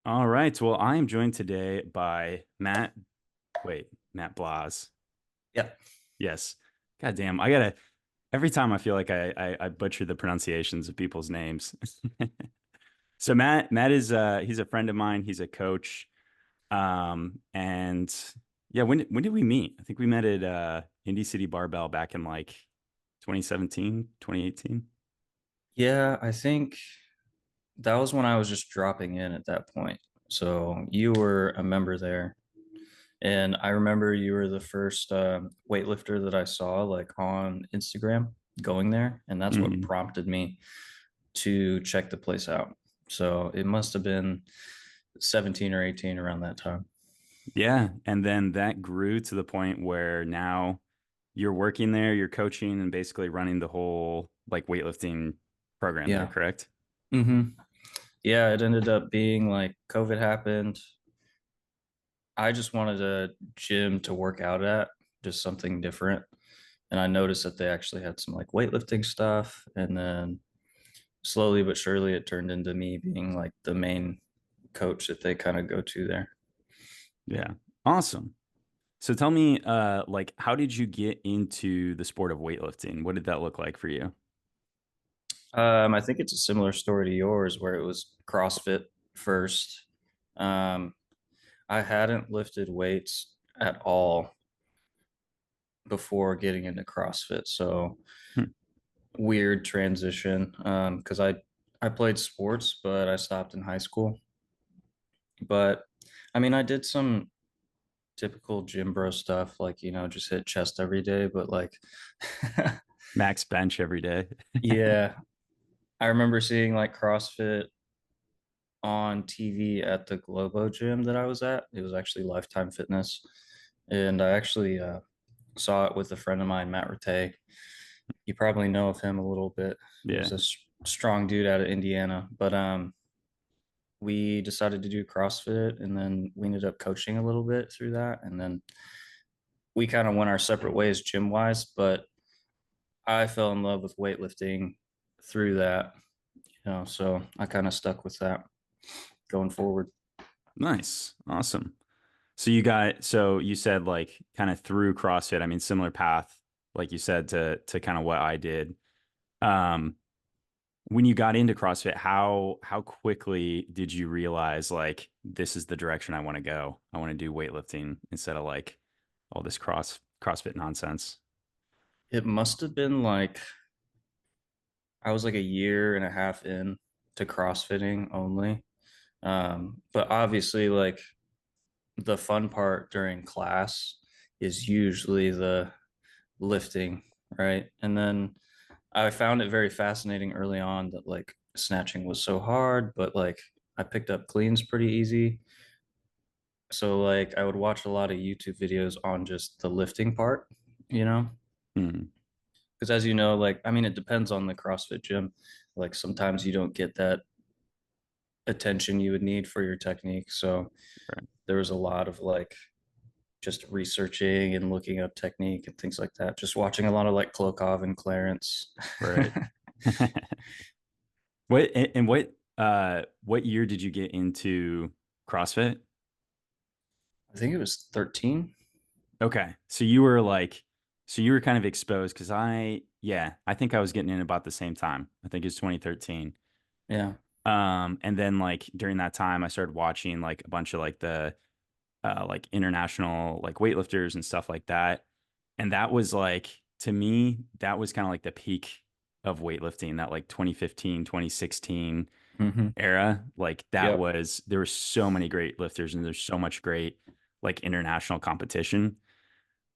All right. Well, I am joined today by Matt Blas. Yeah. Yes. God damn. I gotta, every time I feel like I butcher the pronunciations of people's names. So Matt is, he's a friend of mine. He's a coach. And yeah, when did we meet? I think we met at, Indy City Barbell back in like 2017, 2018. Yeah, I think that was when I was just dropping in at that point. So you were a member there. And I remember you were the first weightlifter that I saw like on Instagram going there. And that's what Hmm. prompted me to check the place out. So it must have been 17 or 18 around that time. Yeah. And then that grew to the point where now you're working there, you're coaching and basically running the whole like weightlifting program there, Yeah. correct? Yeah, it ended up being like COVID happened. I just wanted a gym to work out at, just something different. And I noticed that they actually had some like weightlifting stuff. And then slowly but surely it turned into me being like the main coach that they kind of go to there. Yeah. Awesome. So tell me, like, how did you get into the sport of weightlifting? What did that look like for you? I think it's a similar story to yours where it was CrossFit first. Um, I hadn't lifted weights at all before getting into CrossFit. So Hmm. weird transition. Because I played sports, but I stopped in high school. But I mean, I did some typical gym bro stuff, like, just hit chest every day. But like, Max bench every day. yeah, I remember seeing like CrossFit on TV at the Globo gym that I was at. It was actually Lifetime Fitness. And I actually saw it with a friend of mine, Matt Rattay. You probably know of him a little bit. He's Yeah. a strong dude out of Indiana. But we decided to do CrossFit and then we ended up coaching a little bit through that. And then we kind of went our separate ways gym wise, but I fell in love with weightlifting through that, so I kind of stuck with that going forward. Nice. Awesome. So you said like kind of through CrossFit, I mean, similar path, like you said, to kind of what I did. Um, when you got into CrossFit, how quickly did you realize like this is the direction I want to go? I want to do weightlifting instead of like all this CrossFit nonsense. It must have been like I was like a year and a half in to CrossFitting only. But obviously, like the fun part during class is usually the lifting, right? And then I found it very fascinating early on that like snatching was so hard, but like I picked up cleans pretty easy. So like I would watch a lot of YouTube videos on just the lifting part, you know? Hmm. Because as you know, like I mean it depends on the CrossFit gym. Like sometimes you don't get that attention you would need for your technique. So Right. there was a lot of like just researching and looking up technique and things like that. Just watching a lot of like Klokov and Clarence. Right. What year did you get into CrossFit? I think it was 13. Okay. So you were kind of exposed because yeah, I think I was getting in about the same time. I think it's 2013. Yeah. And then like during that time I started watching like a bunch of like the like international like weightlifters and stuff like that. And that was like to me, that was kind of like the peak of weightlifting, that like 2015, 2016 Hmm. era. Like that Yep. was there were so many great lifters and there's so much great like international competition.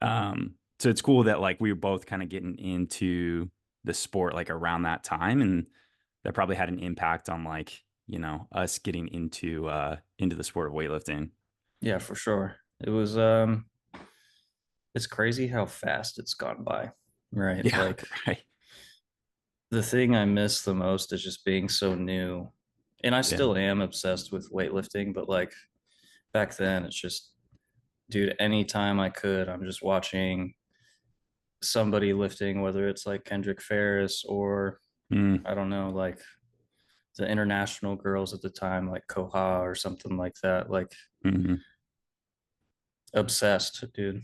So it's cool that like we were both kind of getting into the sport like around that time, and that probably had an impact on like, us getting into the sport of weightlifting. Yeah, for sure. It's crazy how fast it's gone by. Right. Yeah, Like right. the thing I miss the most is just being so new. And I Yeah. still am obsessed with weightlifting, but like back then it's just dude, anytime I could, I'm just watching somebody lifting, whether it's like Kendrick Ferris or Mm, I don't know, like the international girls at the time, like Koha or something like that, like Hmm. obsessed, dude.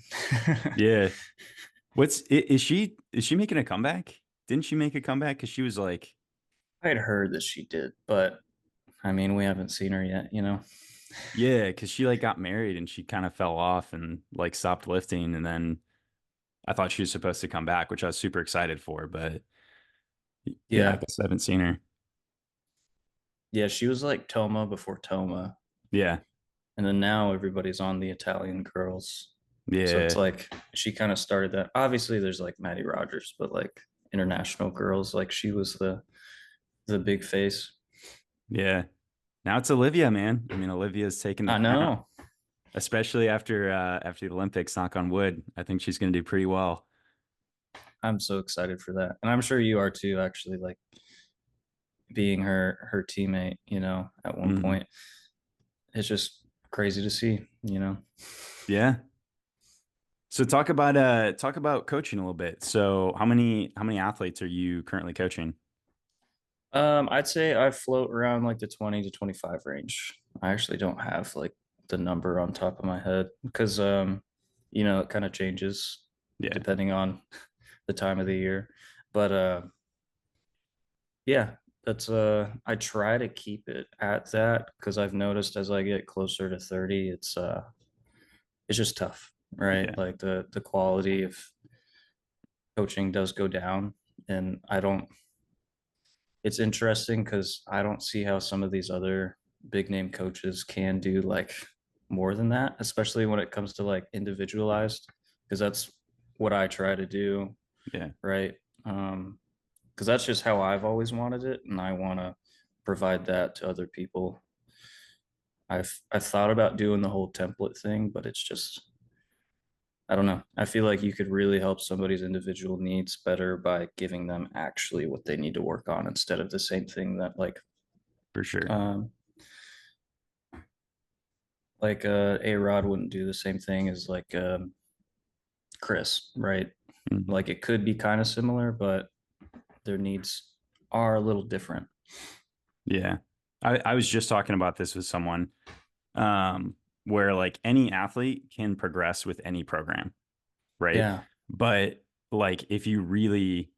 Yeah. Is she making a comeback? Didn't she make a comeback? Because she was like, I had heard that she did, but I mean, we haven't seen her yet, you know? yeah, because she like got married and she kind of fell off and like stopped lifting. And then I thought she was supposed to come back, which I was super excited for. But yeah, I Yeah. guess I haven't seen her. Yeah, she was like Toma before Toma. Yeah. And then now everybody's on the Italian girls. So it's Yeah. like she kind of started that. Obviously, there's like Maddie Rogers, but like international girls, like she was the big face. Yeah. Now it's Olivia, man. I mean, Olivia's taking the I crown, know. especially after the Olympics, knock on wood. I think she's going to do pretty well. I'm so excited for that. And I'm sure you are too, actually, like being her teammate, you know, at one Hmm. point. It's just crazy to see, you know. Yeah. So talk about coaching a little bit. So how many athletes are you currently coaching? I'd say I float around like the 20 to 25 range. I actually don't have like the number on top of my head because you know, it kind of changes Yeah. depending on the time of the year. But yeah, that's I try to keep it at that because I've noticed as I get closer to 30, it's just tough, right? Yeah, Like the quality of coaching does go down and I don't it's interesting because I don't see how some of these other big name coaches can do like more than that, especially when it comes to like individualized, because that's what I try to do, yeah, right? Because that's just how I've always wanted it, and I want to provide that to other people. I've thought about doing the whole template thing, but it's just I don't know. I feel like you could really help somebody's individual needs better by giving them actually what they need to work on instead of the same thing that for sure. um, a Rod wouldn't do the same thing as like Chris, right? Mhm. Like it could be kind of similar, but their needs are a little different. Yeah. I was just talking about this with someone, where like any athlete can progress with any program, right? Yeah. But like if you really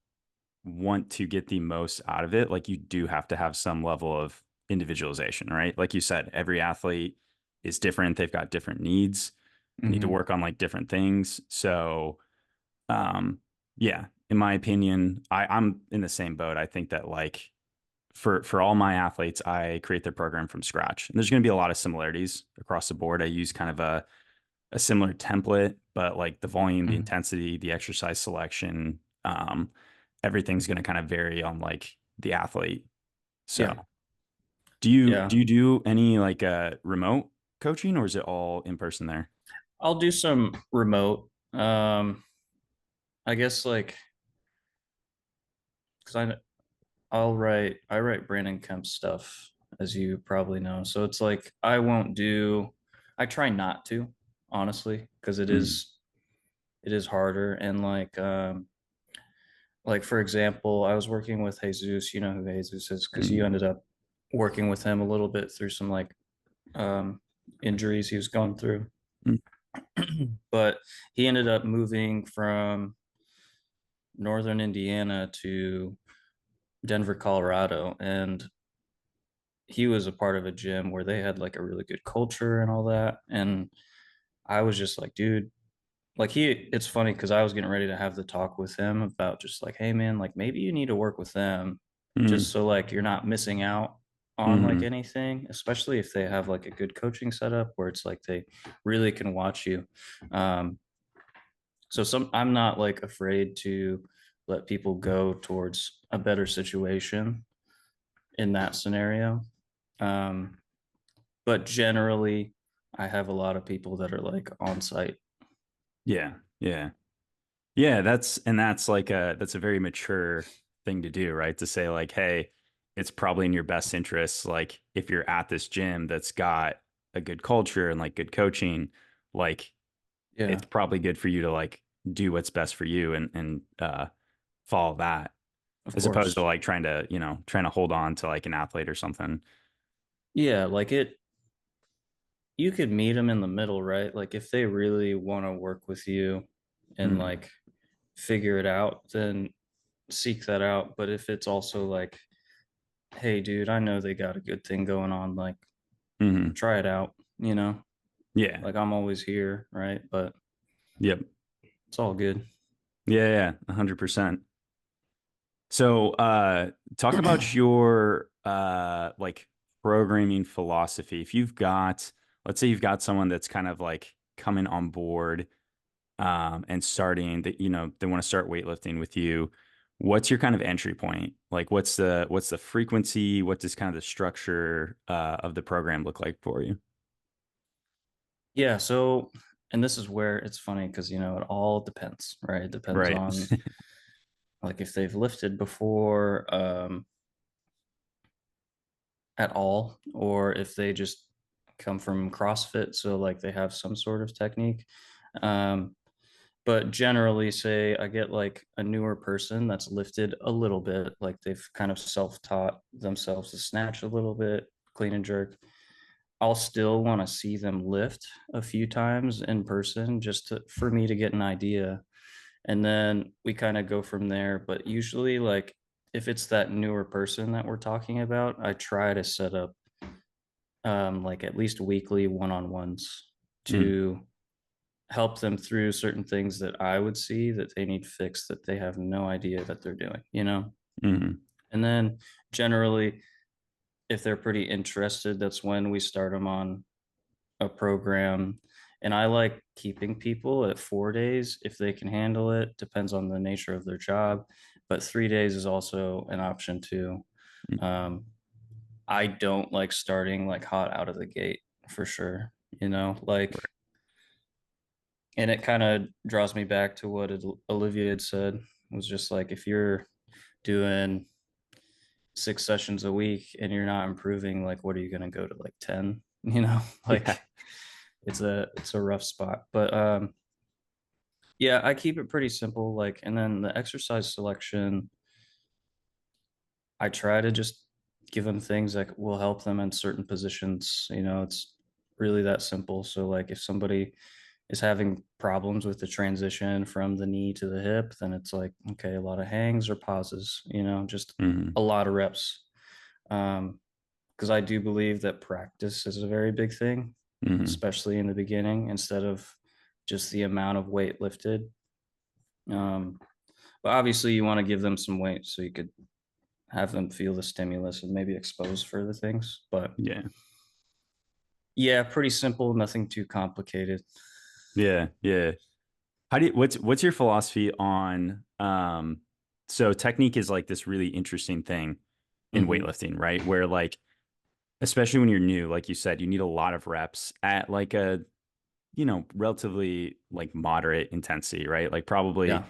want to get the most out of it, like you do have to have some level of individualization, right? Like you said, every athlete is different. They've got different needs, need to Hmm. work on like different things. So, um, yeah, in my opinion, I'm in the same boat. I think that like for all my athletes, I create their program from scratch. And there's going to be a lot of similarities across the board. I use kind of a similar template, but like the volume, the Hmm. intensity, the exercise selection, everything's going to kind of vary on like the athlete. So, Yeah. do Yeah. you do any like remote coaching or is it all in person there? I'll do some remote. I guess like because I write Brandon Kemp stuff as you probably know. So it's like I try not to honestly because Mm, it is harder and like for example, I was working with Jesus. You know who Jesus is because you mm, ended up working with him a little bit through some like um, injuries he was going through. mm, But he ended up moving from northern Indiana to Denver, Colorado, and he was a part of a gym where they had like a really good culture and all that. And I was just like, dude, like it's funny because I was getting ready to have the talk with him about just like, hey man, like maybe you need to work with them just mm, so like you're not missing out on like mm, anything, especially if they have like a good coaching setup where it's like they really can watch you. Um, so I'm not like afraid to let people go towards a better situation in that scenario. Um, but generally, I have a lot of people that are like on site. yeah, yeah. That's like that's a very mature thing to do, right? To say like, hey, it's probably in your best interest, like if you're at this gym that's got a good culture and like good coaching, like Yeah. it's probably good for you to like do what's best for you and follow that. Of as opposed to course. like trying to hold on to like an athlete or something. Yeah, like it you could meet them in the middle, right? Like if they really want to work with you and Mm-hmm. like figure it out, then seek that out. But if it's also like, hey, dude, I know they got a good thing going on, like Mm-hmm. try it out, you know? Yeah. Like I'm always here, right? But Yep. it's all good. Yeah, yeah, 100%. So, talk about your like programming philosophy. If you've got, let's say you've got someone that's kind of like coming on board and starting that, they want to start weightlifting with you. What's your kind of entry point? Like what's the frequency? What does kind of the structure of the program look like for you? Yeah, so and this is where it's funny because it all depends, right? It depends Right. on like if they've lifted before at all, or if they just come from CrossFit, so like they have some sort of technique. Um, but generally, say I get like a newer person that's lifted a little bit, like they've kind of self-taught themselves to snatch a little bit, clean and jerk. I'll still want to see them lift a few times in person for me to get an idea. And then we kind of go from there. But usually, like if it's that newer person that we're talking about, I try to set up like at least weekly one-on-ones Mm, to help them through certain things that I would see that they need fixed that they have no idea that they're doing. mm, And then generally, if they're pretty interested, that's when we start them on a program. And I like keeping people at 4 days if they can handle it. Depends on the nature of their job, but 3 days is also an option too. mm. Um, I don't like starting like hot out of the gate for sure. Like, Right. and it kind of draws me back to what Olivia had said was just like if you're doing 6 sessions a week and you're not improving, like what are you going to go to like 10? Yeah. Like it's a rough spot. But yeah, I keep it pretty simple. Like, and then the exercise selection, I try to just give them things that will help them in certain positions. It's really that simple. So, like, if somebody is having problems with the transition from the knee to the hip, then it's like, okay, a lot of hangs or pauses, just Mm, a lot of reps. Because I do believe that practice is a very big thing, mm, especially in the beginning, instead of just the amount of weight lifted. Um, but obviously, you want to give them some weight so you could have them feel the stimulus and maybe expose further things. But yeah. yeah, pretty simple, nothing too complicated. Yeah. Yeah. What's your philosophy on so technique is like this really interesting thing in Mm-hmm. weightlifting, right? Where like especially when you're new, like you said, you need a lot of reps at like a, relatively like moderate intensity, right? Like probably Yeah.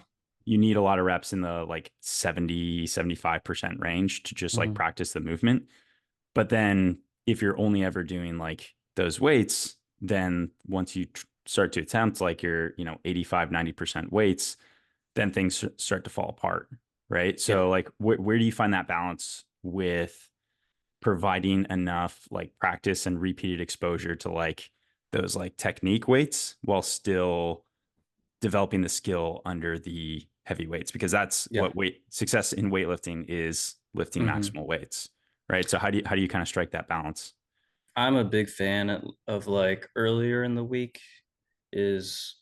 you need a lot of reps in the like 70-75% range to just like Mm-hmm. practice the movement. But then if you're only ever doing like those weights, then once you start to attempt like your, 85-90% weights, then things start to fall apart, right? Yeah. So like where do you find that balance with providing enough like practice and repeated exposure to like those like technique weights while still developing the skill under the heavy weights, because that's Yeah. what weight success in weightlifting is, lifting Mm-hmm. maximal weights, right? So how do you kind of strike that balance? I'm a big fan of like earlier in the week is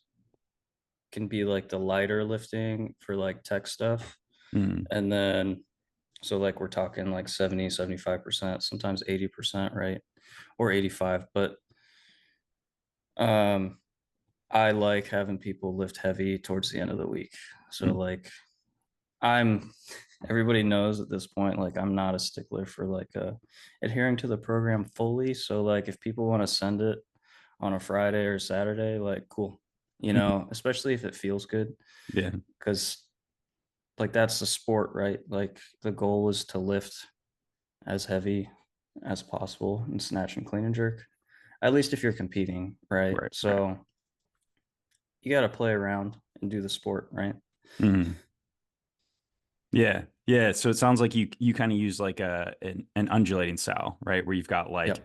can be like the lighter lifting for like tech stuff. Mm, And then, so like we're talking like 70, 75%, sometimes 80%, right? Or 85. But um, I like having people lift heavy towards the end of the week. So mm, like I'm everybody knows at this point, like I'm not a stickler for like adhering to the program fully. So like if people want to send it on a Friday or Saturday, like cool, especially if it feels good. yeah, Because like that's the sport, right? Like the goal is to lift as heavy as possible and snatch and clean and jerk. At least if you're competing, right? right, right. So you got to play around and do the sport, right? Mm. Yeah. Yeah. So it sounds like you kind of use like an undulating style, right? Where you've got like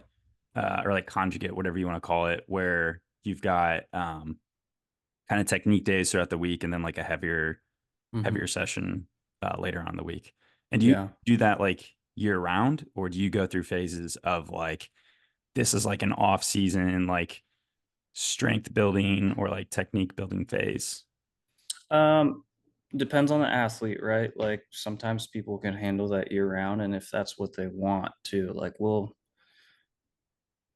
Yep. or like conjugate, whatever you want to call it, where you've got kind of technique days throughout the week and then like a heavier Hmm. session later on in the week. And do you Yeah. do that like year round, or do you go through phases of like this is like an off season like strength building or like technique building phase? Um, Depends on the athlete, right? Like sometimes people can handle that year round, and if that's what they want to, like we'll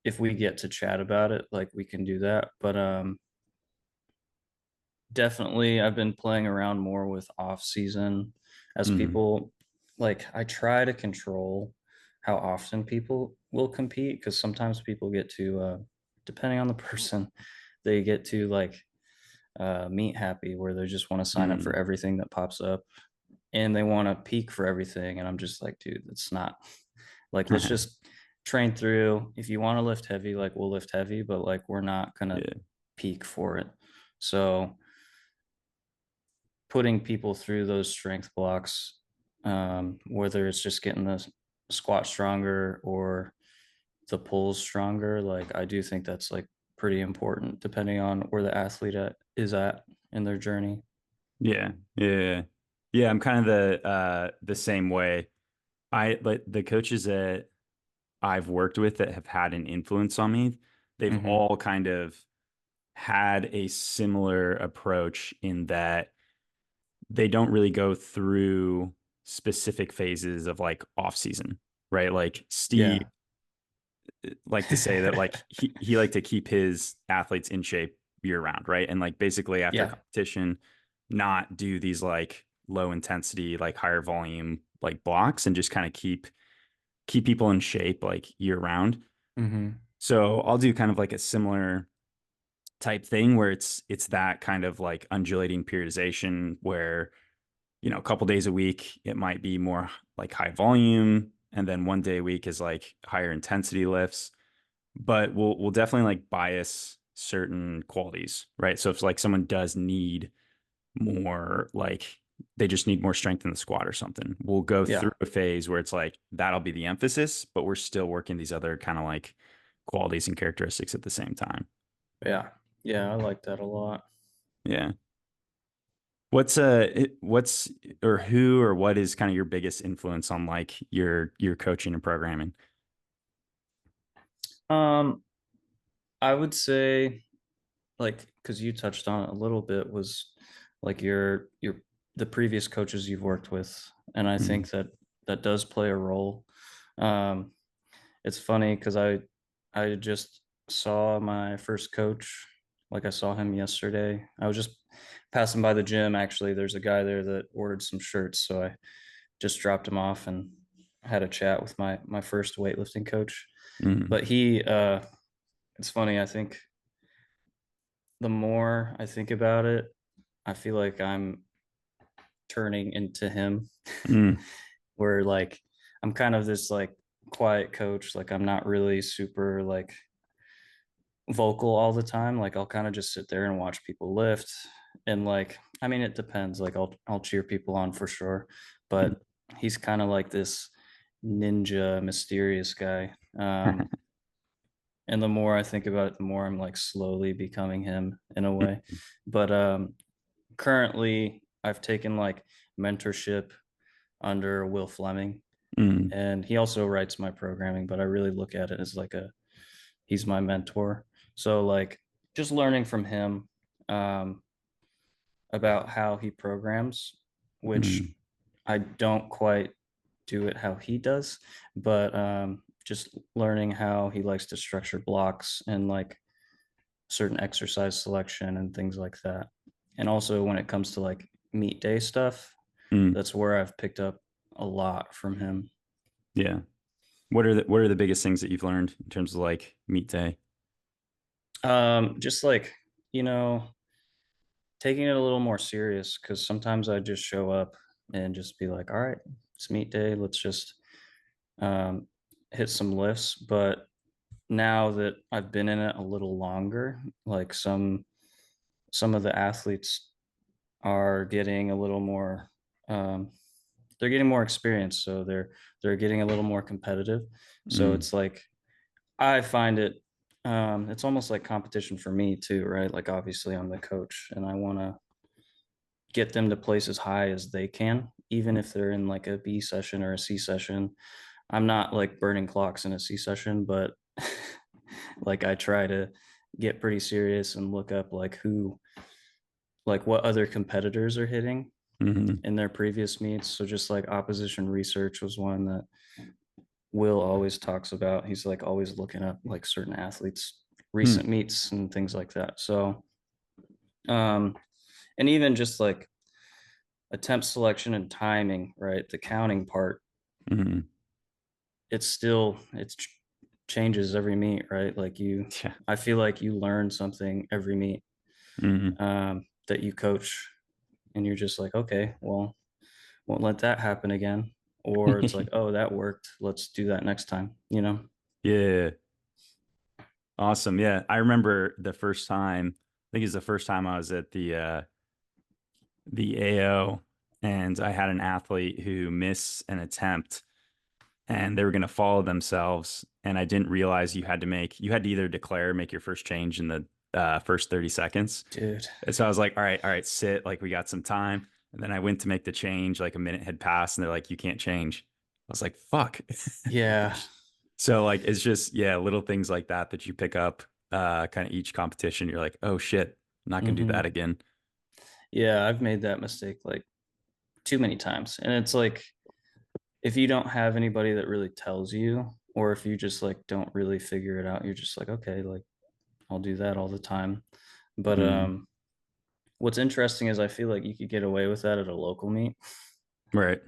if we get to chat about it, like we can do that. But definitely I've been playing around more with off season as Mm, people like I try to control how often people will compete because sometimes people get to depending on the person, they get to like meet happy where they just want to sign up for mm, everything that pops up and they want to peak for everything. And I'm just like, dude, it's not like, let's just train through. If you want to lift heavy, like we'll lift heavy, but like we're not going to yeah, peak for it. So putting people through those strength blocks, whether it's just getting the squat stronger or the pulls stronger, like I do think that's like pretty important depending on where the is at in their journey. yeah, yeah, yeah. I'm kind of the same way. I like the coaches that I've worked with that have had an influence on me. They've Hmm. all kind of had a similar approach in that they don't really go through specific phases of like off season, right? Like Steve Yeah. like to say that like he like to keep his athletes in shape year round, right? And like basically after Yeah. competition, not do these like low intensity, like higher volume like blocks and just kind of keep people in shape like year round. Hmm. So I'll do kind of like a similar type thing where it's that kind of like undulating periodization where a couple days a week it might be more like high volume and then one day a week is like higher intensity lifts, but we'll definitely like bias certain qualities, right? So if like someone does need more like they just need more strength in the squat or something, we'll go through Yeah. a phase where it's like that'll be the emphasis, but we're still working these other kind of like qualities and characteristics at the same time. Yeah. Yeah. I like that a lot. Yeah. What's or who or what is kind of your biggest influence on like your coaching and programming? Um, I would say like because you touched on it a little bit was like your the previous coaches you've worked with, and I Mm, think that that does play a role. Um, it's funny because I just saw my first coach. Like I saw him yesterday. I was just passing by the gym. Actually, there's a guy there that ordered some shirts, so I just dropped him off and had a chat with my first weightlifting coach. mm, But it's funny. I think the more I think about it, I feel like I'm turning into him, mm, where like I'm kind of this like quiet coach. Like I'm not really super like vocal all the time. Like I'll kind of just sit there and watch people lift. And like, I mean, it depends. Like I'll cheer people on for sure. mm. But he's kind of like this ninja mysterious guy. And the more I think about it, the more I'm like slowly becoming him in a way. But currently I've taken like mentorship under Will Fleming, Mm, and he also writes my programming, but I really look at it as like a he's my mentor. So like just learning from him um, about how he programs, which mm, I don't quite do it how he does, but just learning how he likes to structure blocks and like certain exercise selection and things like that. And also when it comes to like meet day stuff, mm. that's where I've picked up a lot from him. Yeah. What are the biggest things that you've learned in terms of like meet day? Just like, you know, taking it a little more serious because sometimes I just show up and just be like, all right, it's meet day. Let's just um, hit some lifts. But now that I've been in it a little longer, like some of the athletes are getting a little more um, they're getting more experience, so they're getting a little more competitive. So Mm, it's like I find it it's almost like competition for me too, right? Like obviously I'm the coach and I want to get them to place as high as they can, even if they're in like a B session or a C session. I'm not like burning clocks in a C session, but like I try to get pretty serious and look up like who, like what other competitors are hitting mm-hmm, in their previous meets. So just like opposition research was one that Will always talks about. He's like always looking up like certain athletes' recent mm, meets and things like that. So, um, and even just like attempt selection and timing, right? The counting part, mm-hmm. it's still, it's changes every meet, right? Like Yeah. I feel like you learn something every meet Mm-hmm. that you coach and you're just like, okay, well, won't let that happen again. Or it's like, oh, that worked. Let's do that next time, you know? Yeah. Awesome. Yeah. I remember the first time, I think it was the first time I was at the AO and I had an athlete who missed an attempt and they were going to follow themselves. And I didn't realize you had to either declare, make your first change in the first 30 seconds. Dude. And so I was like, all right, sit. Like we got some time. And then I went to make the change, like a minute had passed and they're like, you can't change. I was like, fuck. Yeah. So like, it's just, yeah, little things like that that you pick up kind of each competition. You're like, oh shit, I'm not going to do that Hmm. again. Yeah. I've made that mistake like too many times. And it's like, if you don't have anybody that really tells you, or if you just like don't really figure it out, you're just like, okay, like I'll do that all the time. But Mm, what's interesting is I feel like you could get away with that at a local meet. right.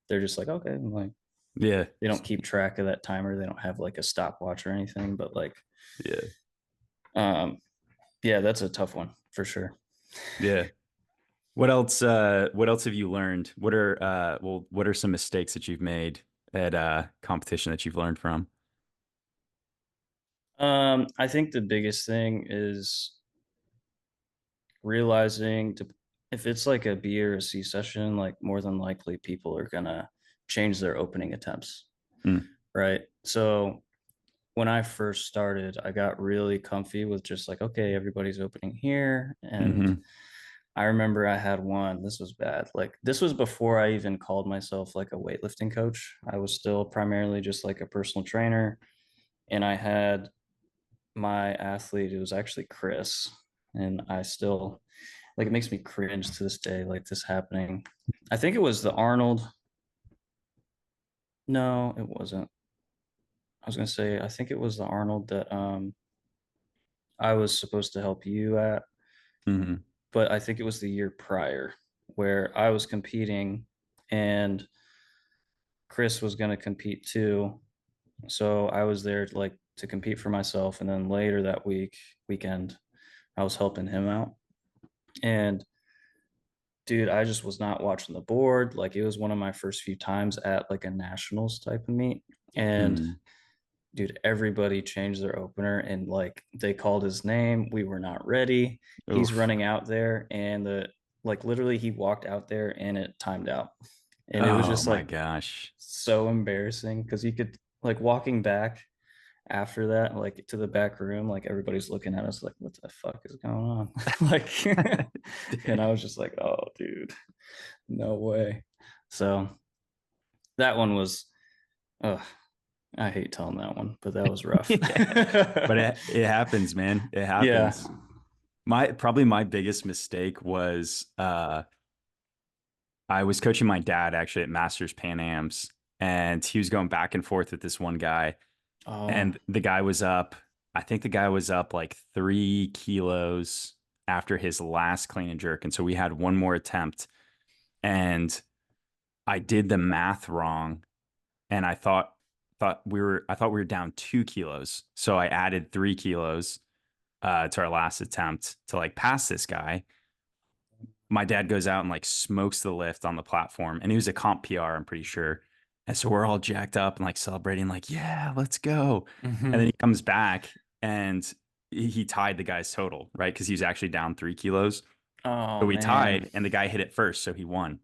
They're just like, okay, like Yeah. they don't keep track of that timer. They don't have like a stopwatch or anything. But like, Yeah. um, yeah, that's a tough one for sure. Yeah. What else have you learned? What are some mistakes that you've made at competition that you've learned from? I think the biggest thing is realizing to if it's like a B or a C session, like more than likely people are gonna change their opening attempts, Mm, right? So when I first started, I got really comfy with just like, okay, everybody's opening here. And hmm I remember I had one, this was bad. Like, this was before I even called myself like a weightlifting coach. I was still primarily just like a personal trainer. And I had my athlete, it was actually Chris. And I still, like, it makes me cringe to this day, like this happening. I think it was the Arnold. No, it wasn't. I was gonna say, I think it was the Arnold that I was supposed to help you at, hmm but I think it was the year prior where I was competing and Chris was going to compete too. So I was there like to compete for myself. And then later that weekend, I was helping him out. And dude, I just was not watching the board. Like it was one of my first few times at like a nationals type of meet. And hmm dude, everybody changed their opener and like they called his name. We were not ready. He's Oof. running out there and the like literally he walked out there and it timed out. And it was Oh just my like gosh. so embarrassing because you could like walking back after that, like to the back room, like everybody's looking at us like, what the fuck is going on? Like, and I Damn. was just like, oh, dude, no way. So that one was, uh, I hate telling that one, but that was rough. Yeah. But it happens, man. It Yeah. happens. Probably my biggest mistake was I was coaching my dad actually at Masters Pan Ams and he was going back and forth with this one guy Oh. and the guy was up, I think the guy was up like 3 kilos after his last clean and jerk. And so we had one more attempt and I did the math wrong and I thought we were down 2 kilos. So I added 3 kilos to our last attempt to like pass this guy. My dad goes out and like smokes the lift on the platform, and he was a comp PR, I'm pretty sure. And so we're all jacked up and like celebrating, like, yeah, let's go. And then Hmm. he comes back and he tied the guy's total, right? Because he was actually down 3 kilos. Oh So we man. tied, and the guy hit it first, so he won.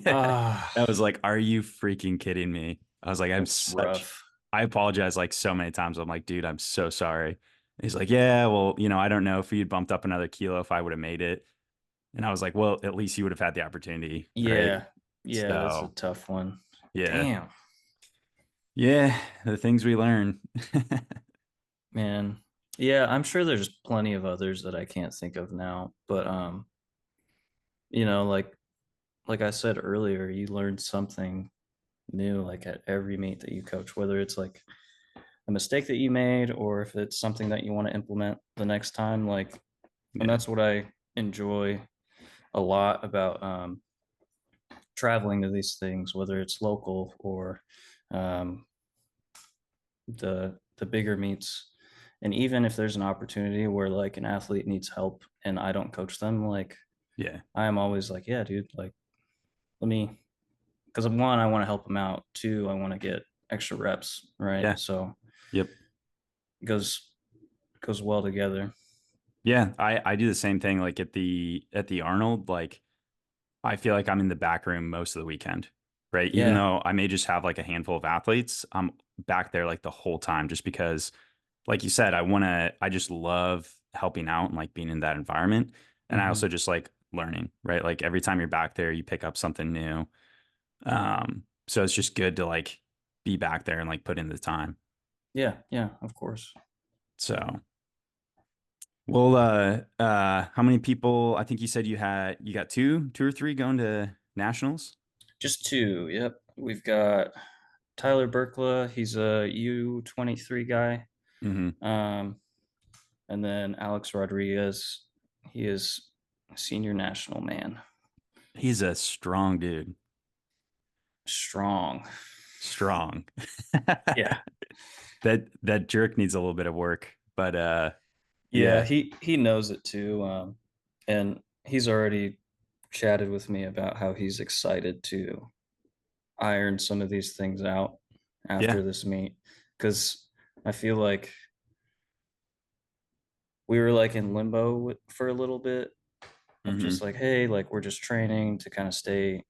Ah, I was like, are you freaking kidding me? I was like, that's rough. I apologize like so many times. I'm like, dude, I'm so sorry. He's like, yeah, well, I don't know if you'd bumped up another kilo if I would have made it. And I was like, well, at least you would have had the opportunity, right? Yeah. Yeah, that's a So, tough one. yeah. Damn, Yeah, the things we learn. man. Yeah, I'm sure there's plenty of others that I can't think of now, but you know, like I said earlier, you learn something new like at every meet that you coach, whether it's like a mistake that you made or if it's something that you want to implement the next time. Like, and Yeah. that's what I enjoy a lot about traveling to these things, whether it's local or um, the bigger meets. And even if there's an opportunity where like an athlete needs help and I don't coach them, like Yeah. I am always like, yeah, dude, like let me, because one, I want to help them out. Two, I want to get extra reps, right? Yeah. So Yep. it goes well together. Yeah. I do the same thing like at the Arnold, like I feel like I'm in the back room most of the weekend, right? Even Yeah. though I may just have like a handful of athletes, I'm back there like the whole time just because, like you said, I just love helping out and like being in that environment. And I also Hmm. just like learning, right? Like every time you're back there, you pick up something new. So it's just good to like be back there and like put in the time. Yeah. Yeah. Of course. So, well, how many people? I think you said you got two or three going to nationals. Just two. Yep. We've got Tyler Berkla. He's a U23 guy. Hmm. Um, and then Alex Rodriguez. He is a senior national man. He's a strong dude. Strong. Strong. Yeah. That jerk needs a little bit of work, but Yeah. yeah. He knows it too. And he's already chatted with me about how he's excited to iron some of these things out Yeah. after this meet because I feel like we were like in limbo for a little bit of just Hmm. like, hey, like we're just training to kind of stay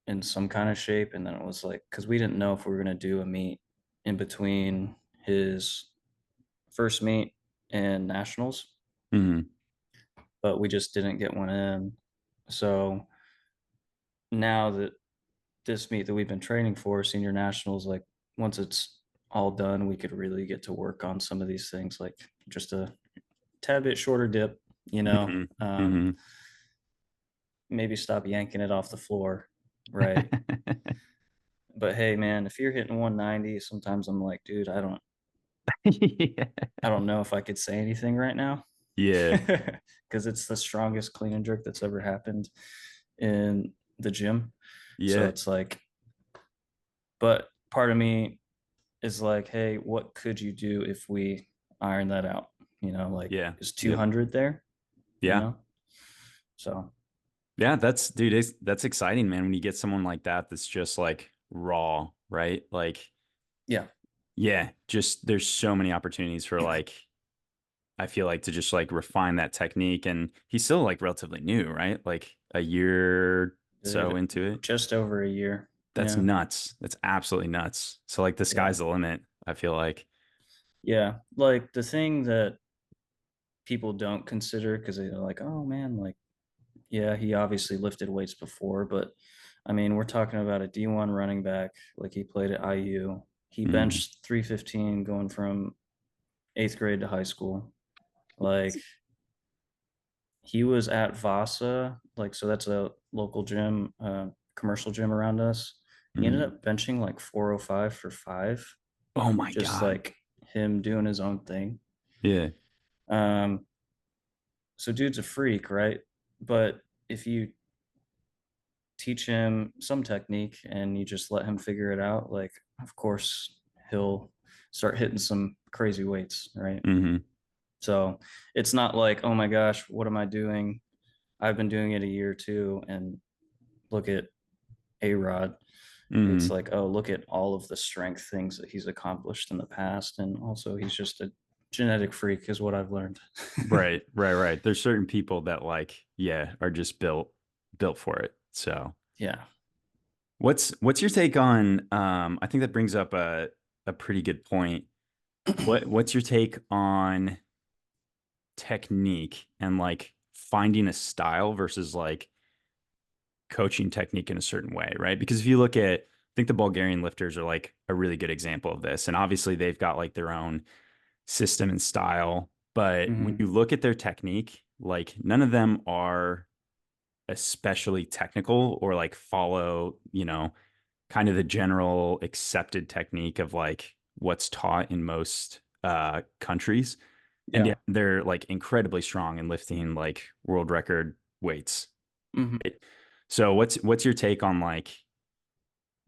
in some kind of shape. And then it was like, because we didn't know if we were going to do a meet in between his first meet and nationals, Hmm. but we just didn't get one in. So now that this meet that we've been training for, senior nationals, like once it's all done, we could really get to work on some of these things, like just a tad bit shorter dip, you know, Hmm. Hmm. maybe stop yanking it off the floor, right? But hey, man, if you're hitting 190, sometimes I'm like, dude, Yeah. I don't know if I could say anything right now Yeah. because it's the strongest clean and jerk that's ever happened in the gym. So Yeah. it's like, but part of me is like, hey, what could you do if we iron that out? You know, like Yeah. is Yep. 200 there? You Yeah. know, so Yeah, that's exciting, man, when you get someone like that that's just like raw, right? Like, yeah, yeah, just there's so many opportunities for like I feel like to just like refine that technique and he's still like relatively new, right? Like a year so dude, into it. just over a year. That's Yeah, nuts. That's absolutely nuts. So like the yeah, sky's the limit, I feel like. yeah. Like the thing that people don't consider because they're like, oh man, like yeah, he obviously lifted weights before, but I mean, we're talking about a D1 running back. Like he played at IU. He Mm, benched 315 going from eighth grade to high school. Like he was at Vasa, like so that's a local gym, commercial gym around us. He ended mm. up benching like 405 for five, Oh my just God. like him doing his own thing. Yeah. Um, so dude's a freak, right? But if you teach him some technique and you just let him figure it out, like of course he'll start hitting some crazy weights, right? Hmm. So it's not like, oh my gosh, what am I doing? I've been doing it a year too, and look at A Rod. It's Hmm. like, oh, look at all of the strength things that he's accomplished in the past. And also, he's just a genetic freak, is what I've learned. Right, right, right. There's certain people that like, yeah, are just built for it. So Yeah. What's your take on I think that brings up a pretty good point. What's your take on technique and like finding a style versus like coaching technique in a certain way, right? Because if you look at, I think the Bulgarian lifters are like a really good example of this. And obviously they've got like their own system and style. But when Hmm. you look at their technique, like none of them are especially technical or like follow, kind of the general accepted technique of like what's taught in most countries. And Yeah. yet they're like incredibly strong in lifting like world record weights. Hmm. Right? So what's your take on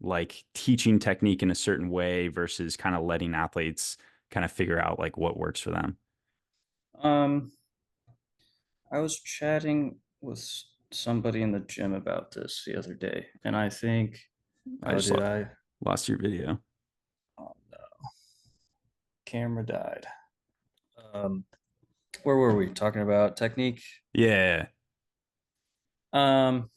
like teaching technique in a certain way versus kind of letting athletes kind of figure out like what works for them? Um, I was chatting with somebody in the gym about this the other day, and I think, I oh, just did I? lost your video. Oh, no, camera died. Um, where were we talking about technique? Yeah. Um,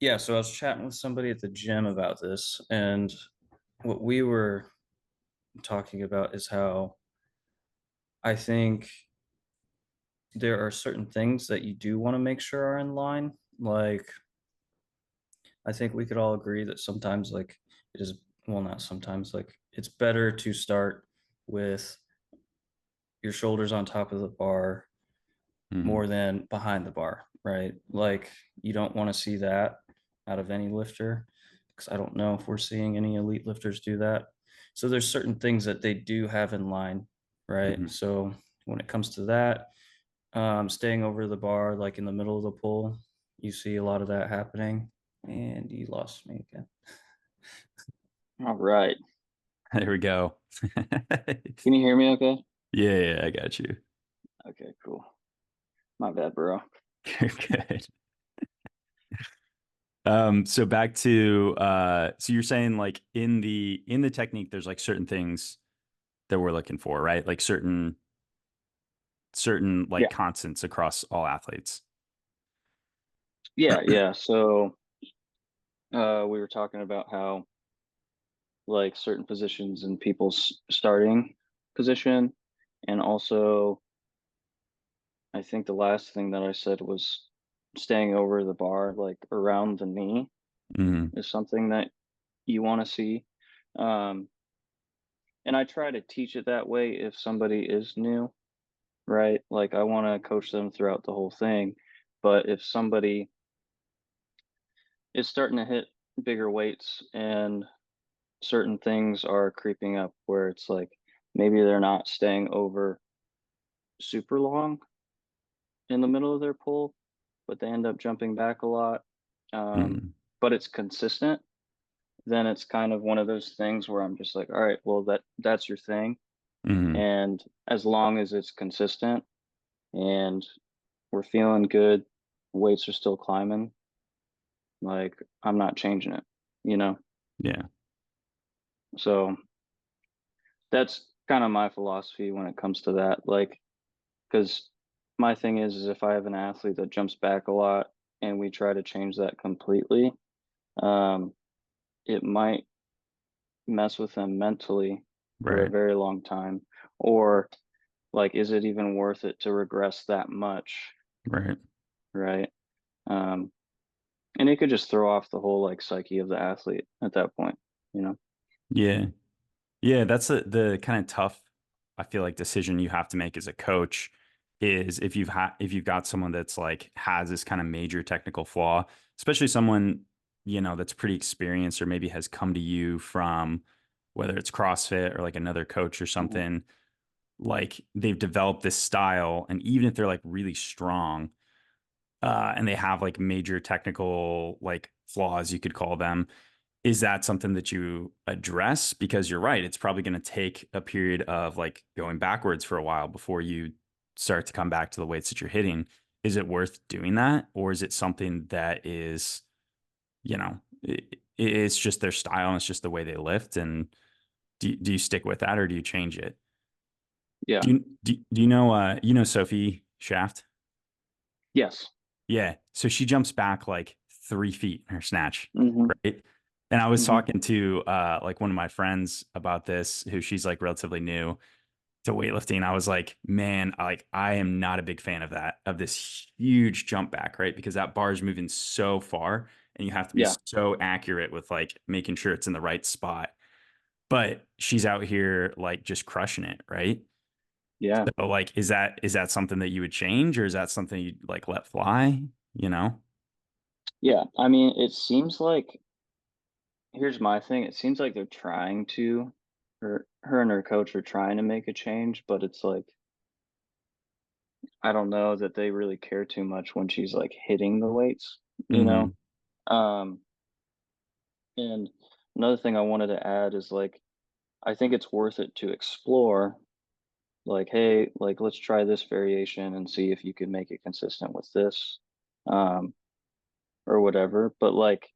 yeah, so I was chatting with somebody at the gym about this, and what we were talking about is how I think there are certain things that you do want to make sure are in line. Like, I think we could all agree that sometimes, like, it is, well, not sometimes, like, it's better to start with your shoulders on top of the bar Hmm. more than behind the bar, right? Like, you don't want to see that out of any lifter because I don't know if we're seeing any elite lifters do that. So there's certain things that they do have in line, right? Hmm. So when it comes to that, staying over the bar, like in the middle of the pool, you see a lot of that happening. And you lost me again. All right. There we go. Can you hear me okay? Yeah, I got you. Okay, cool. My bad, bro. You're good. So back to so you're saying like in the technique, there's like certain things that we're looking for, right? Like certain like Yeah. constants across all athletes. Yeah. So we were talking about how like certain positions in people's starting position. And also I think the last thing that I said was staying over the bar, like around the knee Hmm. is something that you want to see. Um, and I try to teach it that way if somebody is new, right? Like I want to coach them throughout the whole thing. But if somebody is starting to hit bigger weights and certain things are creeping up where it's like maybe they're not staying over super long in the middle of their pull, but they end up jumping back a lot. Um, Hmm. but it's consistent, then it's kind of one of those things where I'm just like, all right, well that's your thing. Hmm. And as long as it's consistent and we're feeling good, weights are still climbing, like I'm not changing it, you know? Yeah. So that's kind of my philosophy when it comes to that. Like, because my thing is if I have an athlete that jumps back a lot and we try to change that completely, um, it might mess with them mentally for a Right. very long time. Or like, is it even worth it to regress that much? Right. Right. Um, and it could just throw off the whole like psyche of the athlete at that point, you know? Yeah. Yeah, that's the kind of tough, I feel like, decision you have to make as a coach is if you've got someone that's like has this kind of major technical flaw, especially someone, that's pretty experienced or maybe has come to you from whether it's CrossFit or like another coach or Mhm. something, like they've developed this style, and even if they're like really strong, and they have like major technical like flaws, you could call them, is that something that you address? Because you're right, it's probably going to take a period of like going backwards for a while before you start to come back to the weights that you're hitting. Is it worth doing that? Or is it something that is, it's just their style and it's just the way they lift? And do you stick with that or do you change it? Yeah. Do you know, Sophie Shaft? Yes. Yeah. So she jumps back like 3 feet in her snatch, Mhm. right? And I was Mhm. talking to like one of my friends about this, who she's like relatively new to weightlifting. I was like, man, I am not a big fan of that, of this huge jump back, right? Because that bar is moving so far and you have to be Yeah. so accurate with like making sure it's in the right spot. But she's out here like just crushing it, right? Yeah. So like, is that something that you would change, or is that something you'd like let fly? You know? Yeah. I mean, it seems like here's my thing. It seems like they're trying to her and her coach are trying to make a change, but it's like I don't know that they really care too much when she's like hitting the weights, you know? Mm-hmm. Um, and another thing I wanted to add is like I think it's worth it to explore like, hey, like let's try this variation and see if you can make it consistent with this. Um, or whatever. But like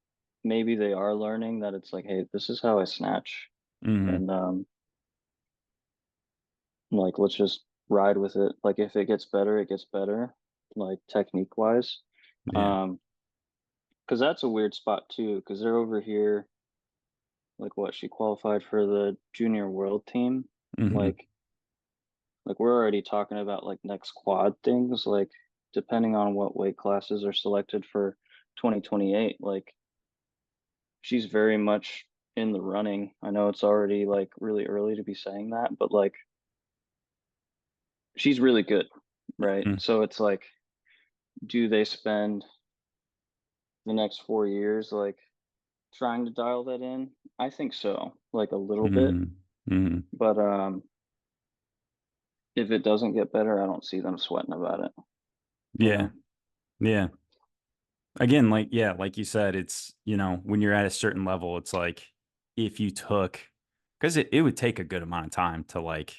maybe they are learning that it's like, hey, this is how I snatch. Mm-hmm. And like let's just ride with it. Like if it gets better, it gets better, like technique wise. Yeah. Um, because that's a weird spot too, because they're over here, like what she qualified for the junior world team. Mm-hmm. Like like we're already talking about like next quad things, like depending on what weight classes are selected for 2028, like she's very much in the running. I know it's already like really early to be saying that, but like she's really good, right? Mm-hmm. So it's like, do they spend the next 4 years like trying to dial that in? I think so, like a little bit. Mm-hmm. Mm-hmm. But if it doesn't get better, I don't see them sweating about it, you Yeah. know? Yeah. Again, like, yeah, like you said, it's, when you're at a certain level, it's like if you took, because it would take a good amount of time to like,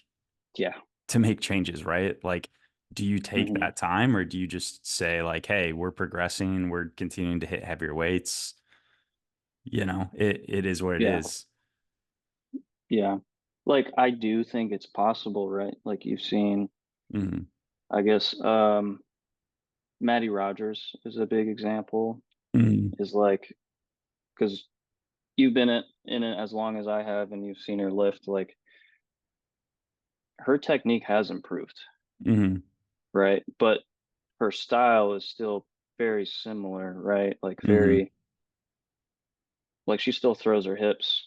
Yeah. to make changes, right? Like, do you take Hmm. that time, or do you just say like, hey, we're progressing, we're continuing to hit heavier weights? It is what it Yeah. is. Yeah. Like I do think it's possible, right? Like you've seen, Mm-hmm. I guess, Matty Rogers is a big example, Mm-hmm. is like, because you've been in it as long as I have and you've seen her lift, like her technique has improved, Mm-hmm. right? But her style is still very similar, right? Like Mm-hmm. very like she still throws her hips,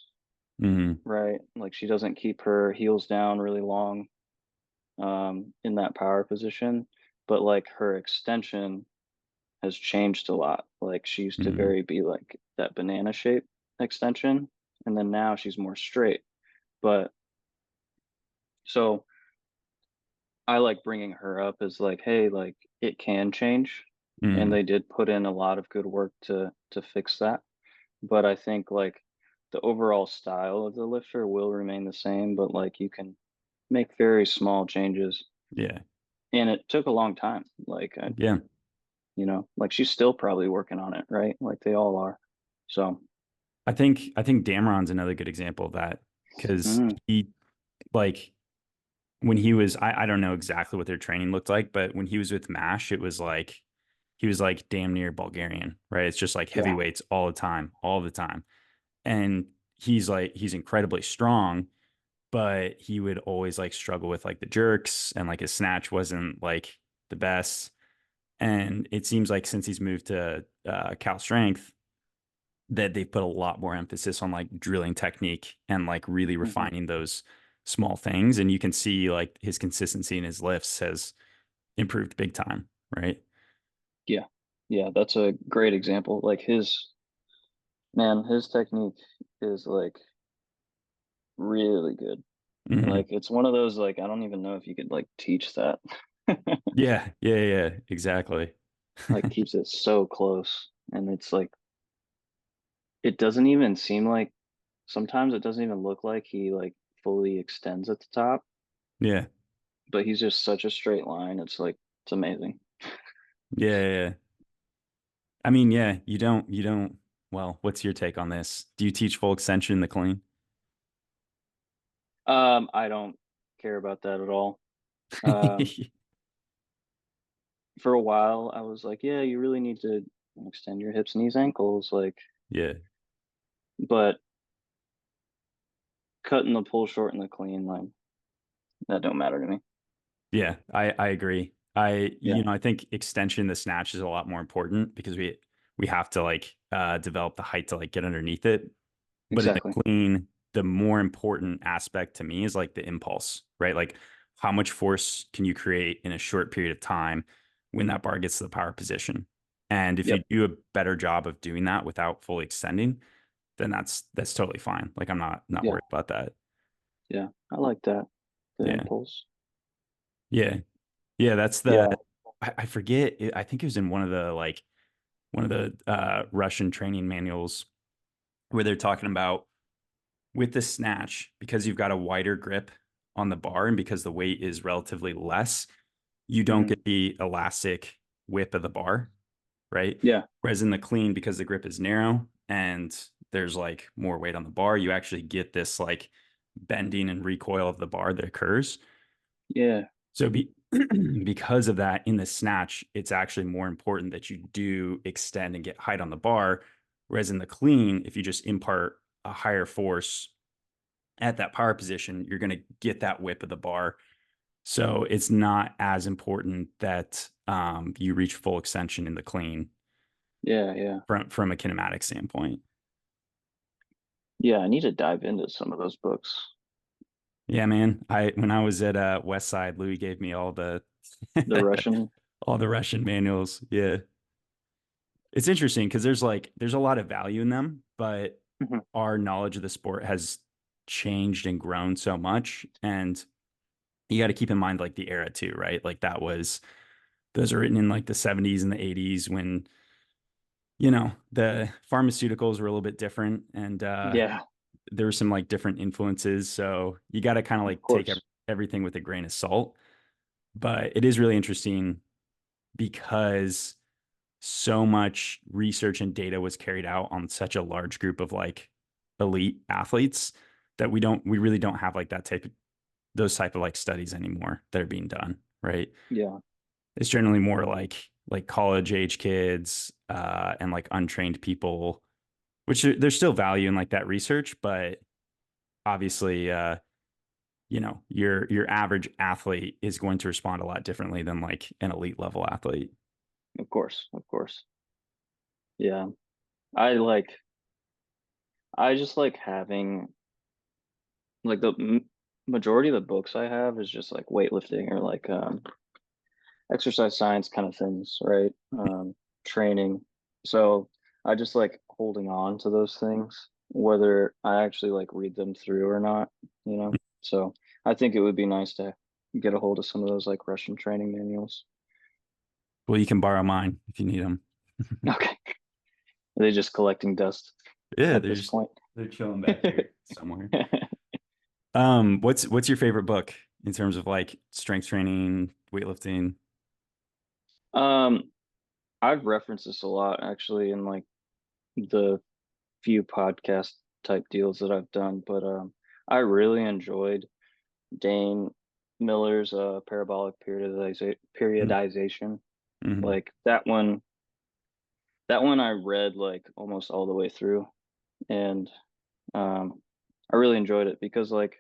Mm-hmm. right? Like she doesn't keep her heels down really long in that power position, but like her extension has changed a lot. Like she used to Mm-hmm. very be like that banana shape extension, and then now she's more straight. But so I like bringing her up as like, hey, like it can change, and Mm-hmm. they did put in a lot of good work to fix that. But I think like the overall style of the lifter will remain the same, but like you can make very small changes. Yeah. And it took a long time. Yeah. Like she's still probably working on it, right? Like they all are. So, I think Dameron's another good example of that, because mm, he, like, when he was, I don't know exactly what their training looked like, but when he was with MASH, it was like he was like damn near Bulgarian, right? It's just like yeah. heavyweights all the time, all the time. And he's incredibly strong, but he would always like struggle with like the jerks, and like his snatch wasn't like the best. And it seems like since he's moved to Cal Strength, that they've put a lot more emphasis on like drilling technique and like really Hmm. refining those small things. And you can see like his consistency in his lifts has improved big time, right? Yeah. Yeah. That's a great example. Like his technique is like really good. Hmm. Like it's one of those, like, I don't even know if you could like teach that. Yeah, yeah, yeah, exactly. Like keeps it so close. And it's like, it doesn't even seem like sometimes it doesn't even look like he like fully extends at the top, Yeah, but he's just such a straight line. It's like, it's amazing. yeah, yeah, yeah. I mean, yeah, you don't. Well, what's your take on this? Do you teach full extension in the clean? I don't care about that at all. Um, for a while, I was like, yeah, you really need to extend your hips, knees, ankles, like, Yeah. but cutting the pull short and the clean, like, that don't matter to me. Yeah, I agree. Yeah, I think extension the snatch is a lot more important because we have to like develop the height to like get underneath it. But in the exactly. clean, the more important aspect to me is like the impulse, right? Like how much force can you create in a short period of time when that bar gets to the power position? And if you Yep. do a better job of doing that without fully extending, then that's totally fine. Like I'm not Yeah. worried about that. Yeah. I like that. The Yeah. impulse. Yeah. Yeah, that's the Yeah. I forget. I think it was in one of the Russian training manuals where they're talking about with the snatch because you've got a wider grip on the bar and because the weight is relatively less, you don't Hmm. get the elastic whip of the bar, right? Yeah. Whereas in the clean, because the grip is narrow and there's like more weight on the bar, you actually get this like bending and recoil of the bar that occurs. Yeah. So because of that, in the snatch, it's actually more important that you do extend and get height on the bar. Whereas in the clean, if you just impart a higher force at that power position, you're going to get that whip of the bar. So it's not as important that you reach full extension in the clean Yeah. Yeah. from a kinematic standpoint. Yeah. I need to dive into some of those books. Yeah, man. I when I was at West Side, Louis gave me all the The Russian. all the Russian manuals. Yeah. It's interesting because there's a lot of value in them, but Mhm. our knowledge of the sport has changed and grown so much. And you got to keep in mind like the era too, right? Like those are written in like the 70s and the 80s when, the pharmaceuticals were a little bit different and Yeah. there were some like different influences. So you got to kind of Of like take course. everything with a grain of salt. But it is really interesting because so much research and data was carried out on such a large group of like elite athletes that we really don't have like those type of like studies anymore that are being done, right? Yeah. It's generally more like college age kids and like untrained people, which there's still value in like that research, but obviously your average athlete is going to respond a lot differently than like an elite level athlete. Of course. Of course. Yeah. I like, I just like having, like, the majority of the books I have is just like weightlifting or like, exercise science kind of things, right? Training. So I just like holding on to those things, whether I actually like read them through or not, you know? So I think it would be nice to get a hold of some of those like Russian training manuals. Well, you can borrow mine if you need them. Okay. Are they just collecting dust Yeah, at this point? they're chilling back here somewhere. What's your favorite book in terms of like strength training, weightlifting? um, I've referenced this a lot actually in like the few podcast type deals that I've done, but I really enjoyed Dane Miller's parabolic periodization. Mm-hmm. Like that one I read like almost all the way through, and I really enjoyed it because like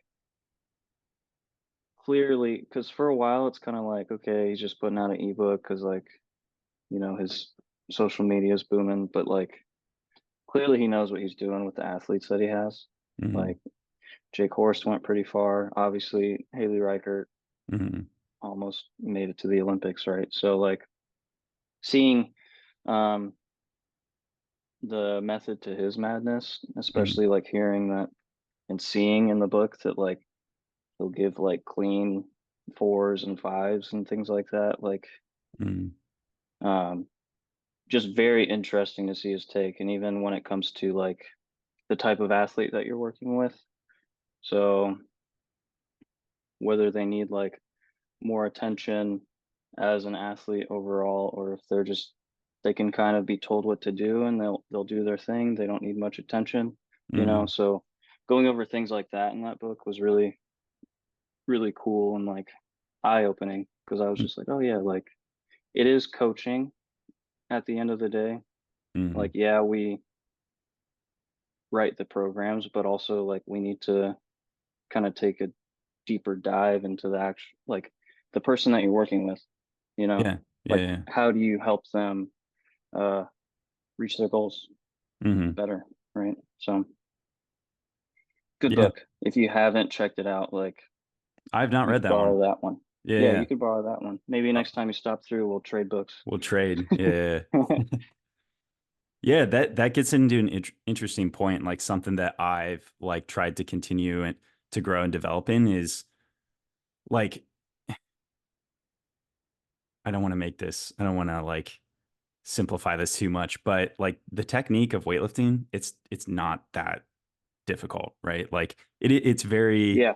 clearly, because for a while it's kind of like okay, he's just putting out an ebook because like his social media is booming, but like clearly he knows what he's doing with the athletes that he has. Mm-hmm. Like Jake Horst went pretty far. Obviously, Haley Reichert Mm-hmm. almost made it to the Olympics, right? So like seeing um the method to his madness, Mm-hmm. especially like hearing that and seeing in the book that like he'll give like clean fours and fives and things like that. Like Mm-hmm. um just very interesting to see his take. And even when it comes to like the type of athlete that you're working with. So whether they need like more attention as an athlete overall, or if they can kind of be told what to do and they'll do their thing. They don't need much attention, Mm-hmm. So going over things like that in that book was really, really cool and like eye opening because I was just like, oh yeah, like it is coaching at the end of the day. Hmm. Like, yeah, we write the programs, but also like we need to kind of take a deeper dive into the actual, like the person that you're working with, you know, Yeah. Yeah. like Yeah. how do you help them uh reach their goals Hmm. better, right? So good Yeah. book. If you haven't checked it out, like I've not you read could that one. borrow that one. Yeah. Yeah, Yeah. you could borrow that one. Maybe Uh, next time you stop through, we'll trade books. we'll trade. Yeah. Yeah, that gets into an interesting point, like something that I've like tried to continue and to grow and develop in is like I don't want to make this, I don't want to like simplify this too much, but like the technique of weightlifting, it's not that difficult, right? Like it's very Yeah.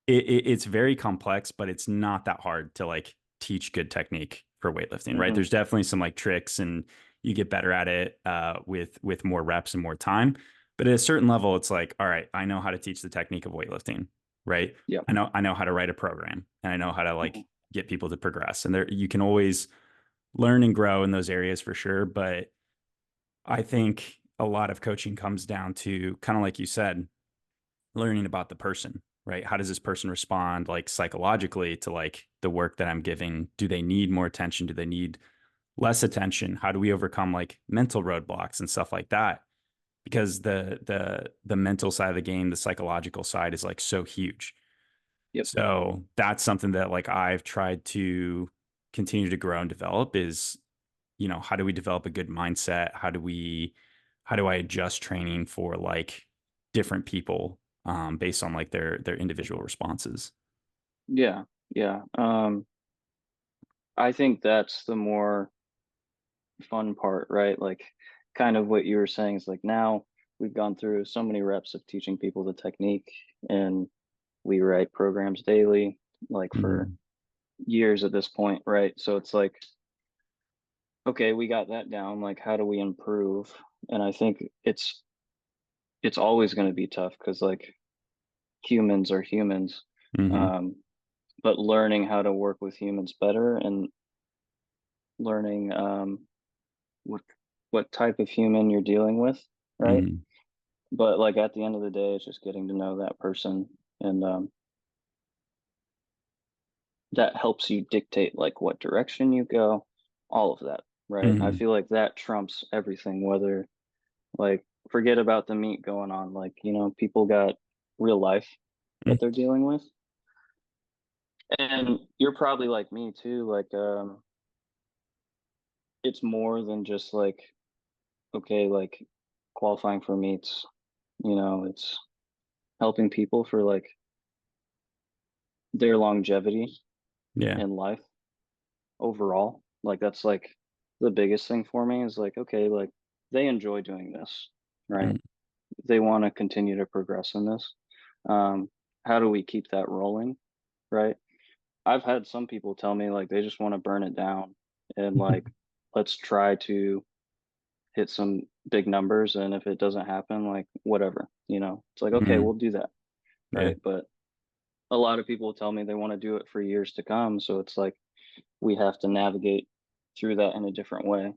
it's very complex, but it's not that hard to like teach good technique for weightlifting, right? Hmm. There's definitely some like tricks and you get better at it with more reps and more time. But at a certain level, it's like, all right, I know how to teach the technique of weightlifting, right? Yeah. I know how to write a program and I know how to Hmm. like get people to progress. And there you can always learn and grow in those areas for sure. But I think a lot of coaching comes down to kind of like you said, learning about the person, right? How does this person respond like psychologically to like the work that I'm giving? Do they need more attention? Do they need less attention? How do we overcome like mental roadblocks and stuff like that? Because the mental side of the game, the psychological side is like so huge. Yep. So that's something that like I've tried to continue to grow and develop is, how do we develop a good mindset? How do I adjust training for like different people based on like their individual responses? Yeah. Yeah. I think that's the more fun part, right? Like kind of what you were saying is like now we've gone through so many reps of teaching people the technique and we write programs daily, like for Mhm. years at this point, right? So it's like, okay, we got that down. Like, how do we improve? And I think it's always going to be tough because like humans are humans. Mhm. Um, but learning how to work with humans better and learning what what type of human you're dealing with, right? Mhm. But like at the end of the day, it's just getting to know that person, and that helps you dictate like what direction you go, all of that, right? I Mhm. feel like that trumps everything. Whether like forget about the meat going on, like people got real life that Mhm. they're dealing with, and you're probably like me too. Like it's more than just like okay, like qualifying for meets. It's helping people for like their longevity Yeah. in life overall. Like that's like the biggest thing for me is like, okay, like they enjoy doing this, right? Mhm. They want to continue to progress in this. Um, how do we keep that rolling, right? I've had some people tell me like they just want to burn it down and like let's try to hit some big numbers and if it doesn't happen, like whatever, it's like okay, Mhm. we'll do that, Yeah. right? But a lot of people tell me they want to do it for years to come, so it's like we have to navigate through that in a different way,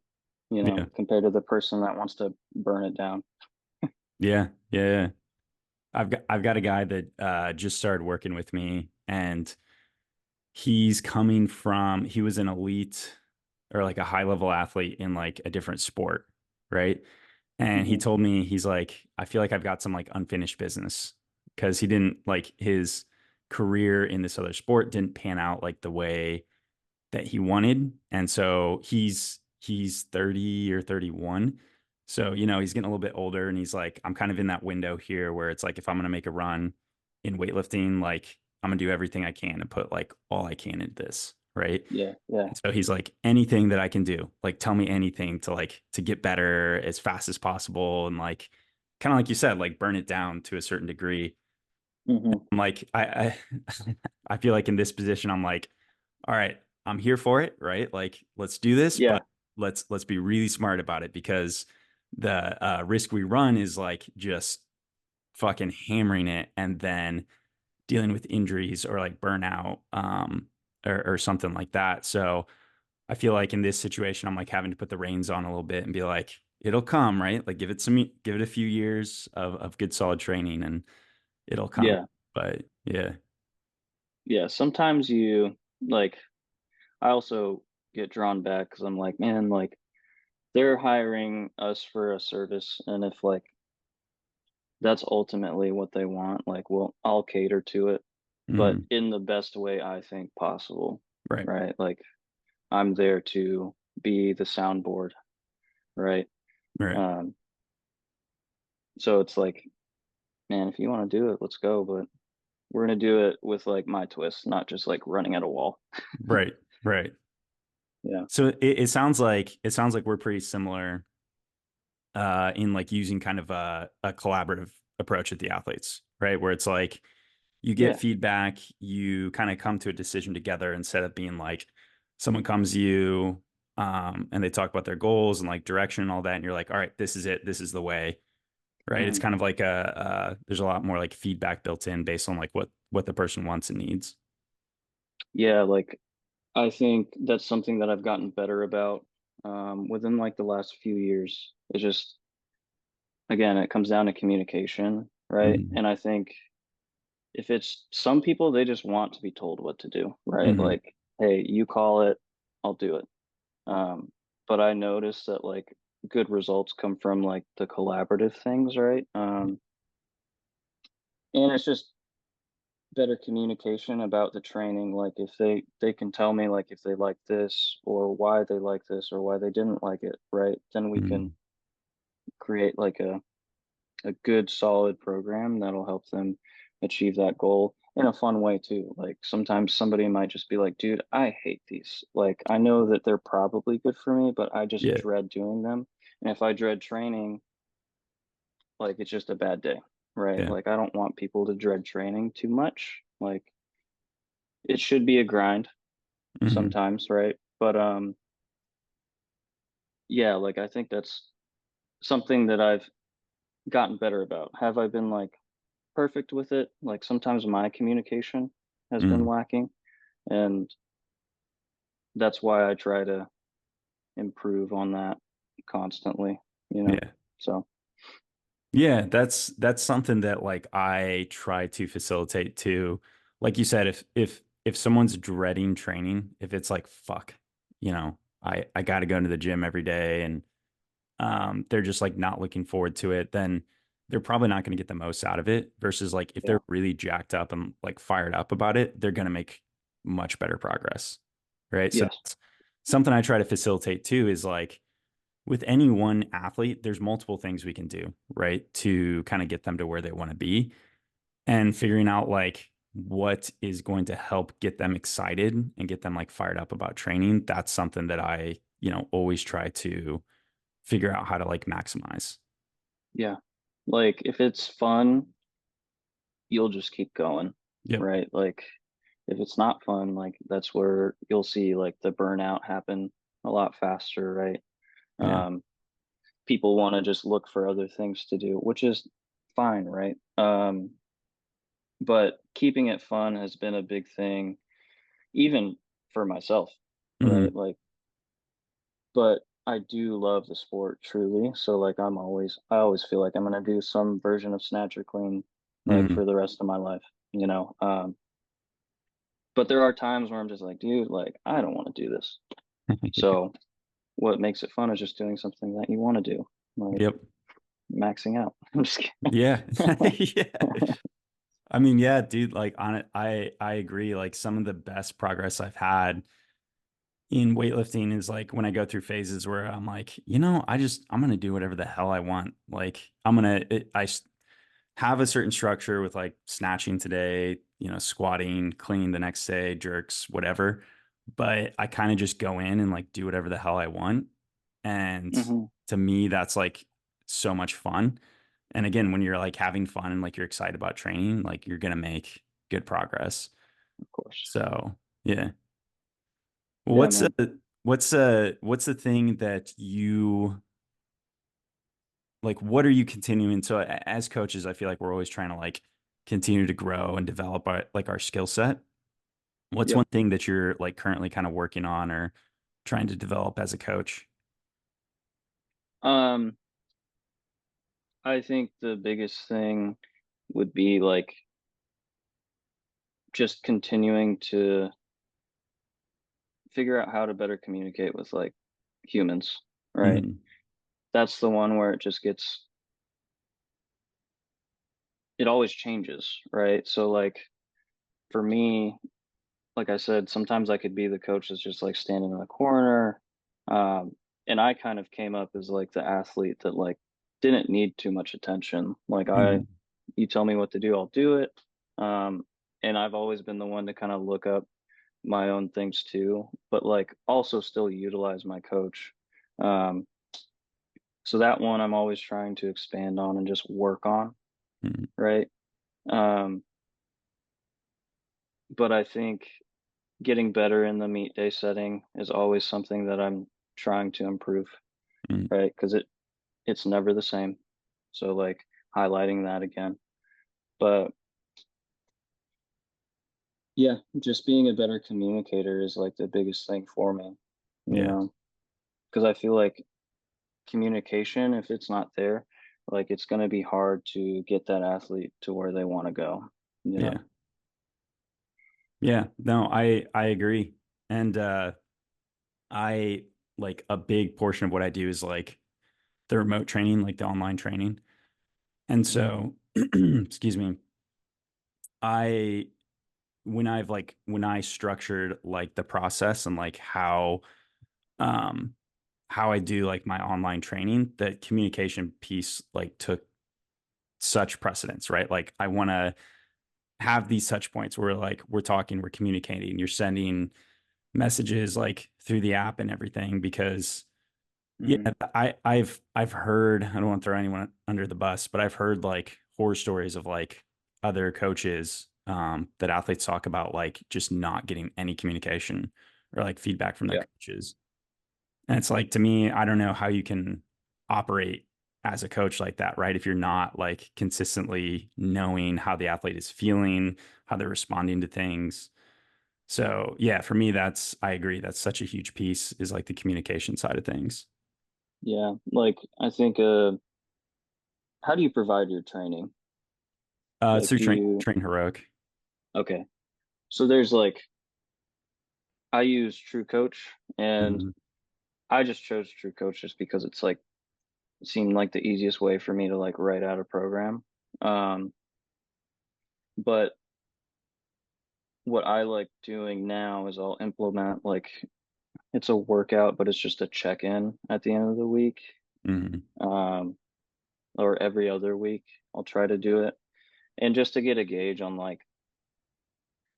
Yeah. compared to the person that wants to burn it down. Yeah. Yeah. Yeah. I've got a guy that just started working with me and he was an elite or like a high level athlete in like a different sport, right? And he Hmm. told me, he's like, I feel like I've got some like unfinished business because he didn't like his career in this other sport didn't pan out like the way that he wanted. And so he's 30 or 31. So, he's getting a little bit older and he's like, I'm kind of in that window here where it's like if I'm gonna make a run in weightlifting, like I'm gonna do everything I can and put like all I can into this. Right. Yeah, yeah. And so he's like, anything that I can do, like tell me anything to get better as fast as possible. And like kind of like you said, like burn it down to a certain degree. Hmm. I'm like, I feel like in this position, I'm like, all right, I'm here for it, right? Like, let's do this, Yeah. but let's be really smart about it because the risk we run is like just fucking hammering it and then dealing with injuries or like burnout, or something like that. So I feel like in this situation, I'm like having to put the reins on a little bit and be like, it'll come, right? Like give it a few years of good solid training and it'll come. Yeah. But yeah. Yeah. Sometimes you like, I also get drawn back because I'm like, man, like they're hiring us for a service. And if like that's ultimately what they want, like, well, I'll cater to it, but Mhm. in the best way I think possible, Right. right? Like I'm there to be the soundboard, right? Right. Um, so it's like, man, if you want to do it, let's go. But we're gonna do it with like my twist, not just like running at a wall. Right. Right. Yeah. So it sounds like we're pretty similar in like using kind of a collaborative approach with the athletes, right? Where it's like you get Yeah. feedback, you kind of come to a decision together instead of being like someone comes to you and they talk about their goals and like direction and all that, and you're like, all right, this is it, this is the way, right? It's Mhm. kind of like there's a lot more like feedback built in based on like what the person wants and needs. Yeah. Like I think that's something that I've gotten better about within like the last few years. It's just, again, it comes down to communication, right? Hmm. And I think if it's some people, they just want to be told what to do, right? Hmm. Like, hey, you call it, I'll do it. Um, but I noticed that like good results come from like the collaborative things, right? And it's just better communication about the training. Like if they can tell me like if they like this or why they like this or why they didn't like it, right? Then we can Hmm. create like a good solid program that'll help them achieve that goal in a fun way too. Like sometimes somebody might just be like, dude, I hate these. Like I know that they're probably good for me, but I just Yeah. dread doing them. And if I dread training, like it's just a bad day, right? Yeah. Like I don't want people to dread training too much. Like it should be a grind Hmm. sometimes, right? But yeah, like I think that's something that I've gotten better about. Have I been like perfect with it? Like sometimes my communication has been Hmm. lacking, and that's why I try to improve on that constantly, you know. Yeah. So, Yeah, that's something that like I try to facilitate too. Like you said, if someone's dreading training, if it's like fuck, I got to go into the gym every day and they're just like not looking forward to it, then they're probably not going to get the most out of it versus like if yeah. they're really jacked up and like fired up about it, they're going to make much better progress. Right? So Yes. that's something I try to facilitate too is like with any one athlete, there's multiple things we can do, right? To kind of get them to where they want to be and figuring out like what is going to help get them excited and get them like fired up about training. That's something that I, always try to figure out how to like maximize. Yeah. Like if it's fun, you'll just keep going, Yep. right? Like if it's not fun, like that's where you'll see like the burnout happen a lot faster, right? Yeah. Um, People want to just look for other things to do, which is fine, right? But keeping it fun has been a big thing, even for myself, Hmm. right? Like, but I do love the sport truly. So like I always feel like I'm gonna do some version of snatch or clean like Hmm. for the rest of my life, you know. But there are times where I'm just like, dude, like I don't want to do this. So what makes it fun is just doing something that you want to do, like Yep. maxing out. I'm just Yeah. kidding. Yeah. I mean, yeah, dude, like on it, I agree. Like some of the best progress I've had in weightlifting is like when I go through phases where I'm like, I'm gonna do whatever the hell I want. Like have a certain structure with like snatching today, squatting, clean the next day, jerks, whatever. But I kind of just go in and like do whatever the hell I want. And Hmm. to me, that's like so much fun. And again, when you're like having fun and like you're excited about training, like you're gonna make good progress. Of course. So yeah. Yeah, What's man. what's the thing that you like what are you continuing so as coaches I feel like we're always trying to like continue to grow and develop our skill set. What's Yep. one thing that you're like currently kind of working on or trying to develop as a coach? Um, I think the biggest thing would be like just continuing to figure out how to better communicate with like humans, right? Mhm. That's the one where it always changes, right? So like for me, like I said, sometimes I could be the coach that's just like standing in the corner. Um, and I kind of came up as like the athlete that like didn't need too much attention. Like Mhm. you tell me what to do, I'll do it. Um, and I've always been the one to kind of look up my own things too, but like also still utilize my coach. Um, so that one I'm always trying to expand on and just work on, Mhm. right? Um, but I think getting better in the meet day setting is always something that I'm trying to improve, Mhm. right? Because it's never the same. So like highlighting that again. But yeah, just being a better communicator is like the biggest thing for me, you Yeah. know, because I feel like communication, if it's not there, like it's going to be hard to get that athlete to where they want to go, you Yeah. know? Yeah. No, I agree. And I like a big portion of what I do is like the remote training, like the online training. And Mhm. so, excuse me, I when I structured like the process and like um how I do like my online training, the communication piece like took such precedence, right? Like I want to have these touch points where like we're talking, we're communicating, you're sending messages like through the app and everything because yeah, Mhm. I've heard, I don't want to throw anyone under the bus, but I've heard like horror stories of like other coaches that athletes talk about like just not getting any communication or like feedback from their Yeah. coaches. And it's like to me, I don't know how you can operate as a coach like that, right? If you're not like consistently knowing how the athlete is feeling, how they're responding to things. So yeah, for me, I agree. That's such a huge piece is like the communication side of things. Yeah. Like I think how do you provide your training? It's Like through do you Train Heroic. okay. So there's like I use True Coach and Mhm. I just chose True Coach just because it's like it seemed like the easiest way for me to like write out a program. Um, but what I like doing now is I'll implement like it's a workout, but it's just a check-in at the end of the week, Mhm. um, or every other week. I'll try to do it, and just to get a gauge on like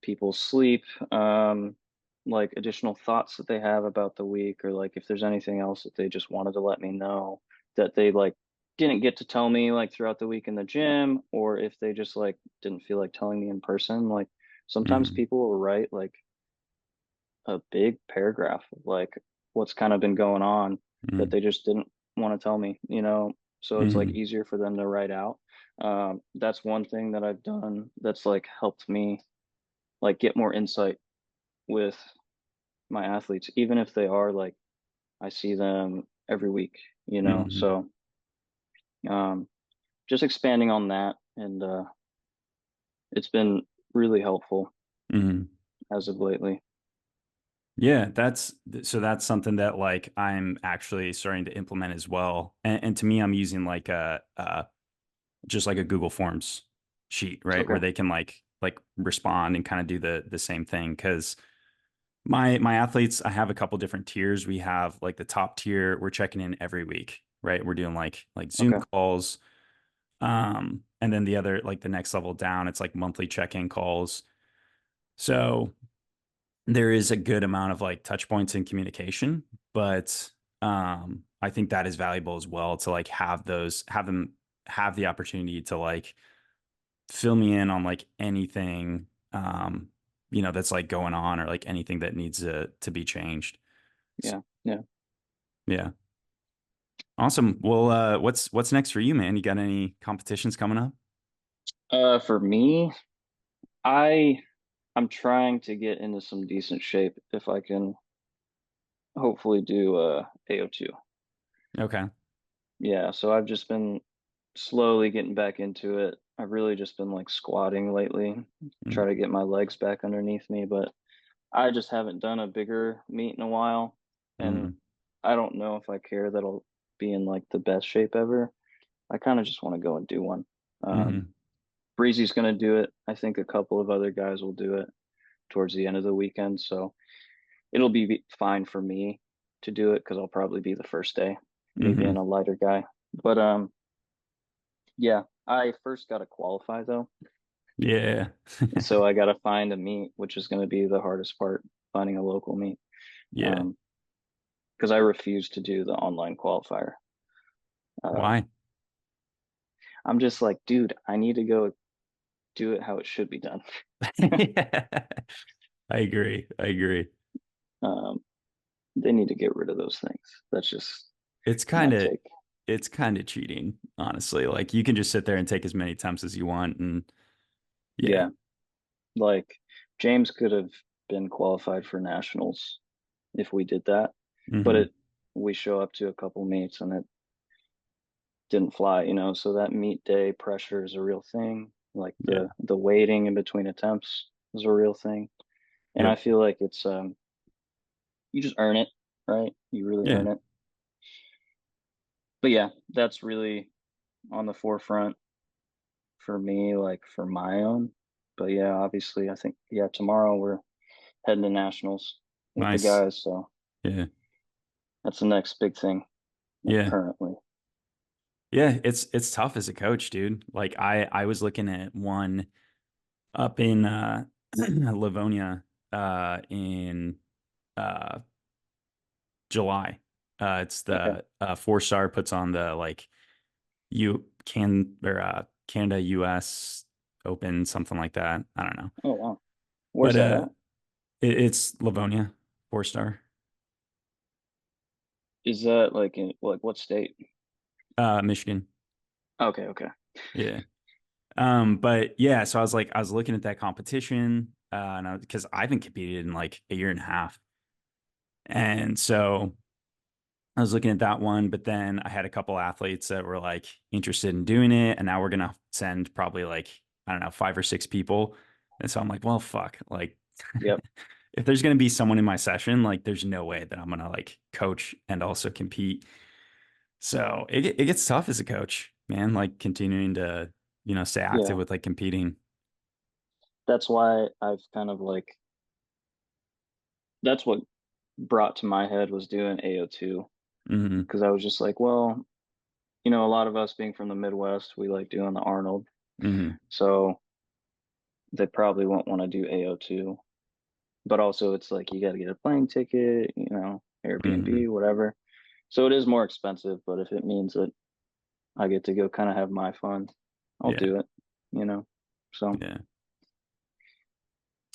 people's sleep, like additional thoughts that they have about the week, or like if there's anything else that they just wanted to let me know that they like didn't get to tell me like throughout the week in the gym, or if they just like didn't feel like telling me in person. Like sometimes Mhm. people will write like a big paragraph of like what's kind of been going on that Mhm. they just didn't want to tell me, you know? So it's like Mhm. easier for them to write out. That's one thing that I've done that's like helped me like get more insight with my athletes, even if they are like I see them every week, you know. Mhm. So um, just expanding on that, and it's been really helpful Mhm. as of lately. Yeah, that's something that like I'm actually starting to implement as well. And to me, I'm using like a just like a Google Forms sheet, right? Okay. Where they can like respond and kind of do the same thing. Because my athletes, I have a couple different tiers. We have like the top tier, we're checking in every week, right? We're doing like Zoom Okay. calls. And then the other like the next level down, it's like monthly check-in calls. So there is a good amount of like touch points in communication, but I think that is valuable as well to like have them have the opportunity to like fill me in on like anything that's like going on or like anything that needs to be changed. So, Yeah. Yeah. yeah. Awesome. Well, what's next for you, man? You got any competitions coming up? For me, I I'm trying to get into some decent shape if I can hopefully do AO2. Okay. Yeah, so I've just been slowly getting back into it. I've really just been like squatting lately, Mm, try to get my legs back underneath me, but I just haven't done a bigger meet in a while, and mm, I don't know if I care that I'll be in like the best shape ever. I kind of just want to go and do one. Um, mm, Breezy's going to do it. I think a couple of other guys will do it towards the end of the weekend, so it'll be fine for me to do it because I'll probably be the first day, me being mm. a lighter guy. But yeah, I first got to qualify though, Yeah. and so I got to find a meet, which is going to be the hardest part, finding a local meet. Yeah. Um, because I refuse to do the online qualifier. Uh, Why? I'm just like, dude, I need to go do it how it should be done. Yeah. I agree. I agree. um, they need to get rid of those things. That's just It's my kind of take. it's kind of cheating, honestly. Like you can just sit there and take as many attempts as you want and yeah. Yeah, like James could have been qualified for nationals if we did that, but Hmm. it we show up to a couple meets and it didn't fly, you know. So that meet day pressure is a real thing. Like Yeah. the waiting in between attempts is a real thing, and I Yep. feel like it's you just earn it, right? You really Yeah. earn it. But yeah, that's really on the forefront for me, like for my own. But yeah, obviously, I think yeah, tomorrow we're heading to nationals with the Nice. guys, so Yeah. that's the next big thing Yeah. currently. Yeah, it's tough as a coach, dude. Like I was looking at one up in Livonia in uh July. It's Okay. the four-star puts on the like you can or Canada US Open, something like that. I don't know. Oh wow, But where's that at? it's Livonia, four-star. Is that like in like what state? Michigan. Okay, okay. Yeah. But yeah, so I was looking at that competition, and because I haven't competed in like a year and a half. And so I was looking at that one, but then I had a couple athletes that were like interested in doing it. And now we're gonna send probably like, I don't know, 5 or 6 people. And so I'm like, well, fuck. Like Yep. if there's gonna be someone in my session, like there's no way that I'm gonna like coach and also compete. So it gets tough as a coach, man, like continuing to, stay active Yeah. with like competing. That's why I've kind of like that's what brought to my head was doing AO2 Hmm. because I was just like, well, you know, a lot of us being from the Midwest, we like doing the Arnold. Hmm. So they probably won't want to do AO2. But also it's like you got to get a plane ticket, you know, Hmm. Airbnb, whatever. So it is more expensive, but if it means that I get to go kind of have my fun, I'll Yeah. do it, you know. So, Yeah.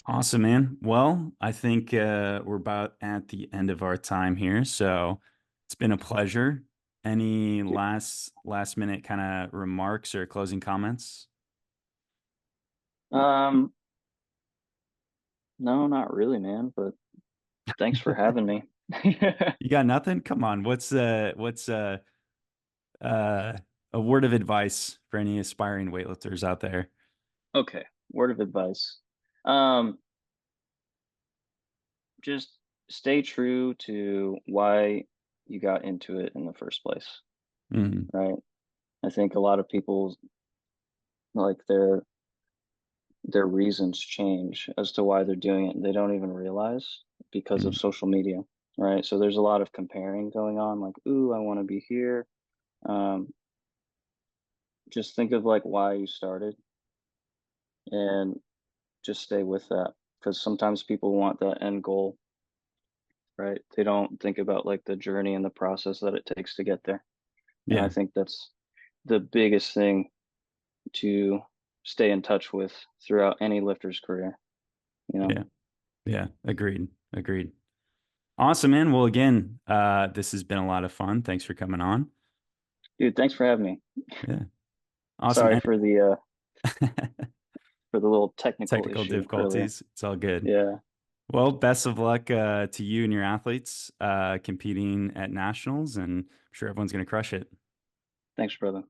Awesome, man. Well, I think we're about at the end of our time here, so it's been a pleasure. Any last minute kind of remarks or closing comments? um, no, not really, man, but thanks for having me. You got nothing? Come on. What's uh a word of advice for any aspiring weightlifters out there? Okay, word of advice. Um, just stay true to why you got into it in the first place, Hmm. right? I think a lot of people like their reasons change as to why they're doing it and they don't even realize because of Hmm. social media, right? So there's a lot of comparing going on, like, ooh, I want to be here. Um, just think of like why you started and just stay with that because sometimes people want that end goal, right? They don't think about like the journey and the process that it takes to get there. And I Yeah. think that's the biggest thing to stay in touch with throughout any lifter's career, you know? Yeah. Yeah. Agreed. Agreed. Awesome, man. Well, again, this has been a lot of fun. Thanks for coming on. Dude, thanks for having me. Yeah. Awesome. Sorry And for the little technical technical issue earlier. difficulties. It's all good. Yeah. Well, best of luck to you and your athletes competing at nationals, and I'm sure everyone's going to crush it. Thanks, brother.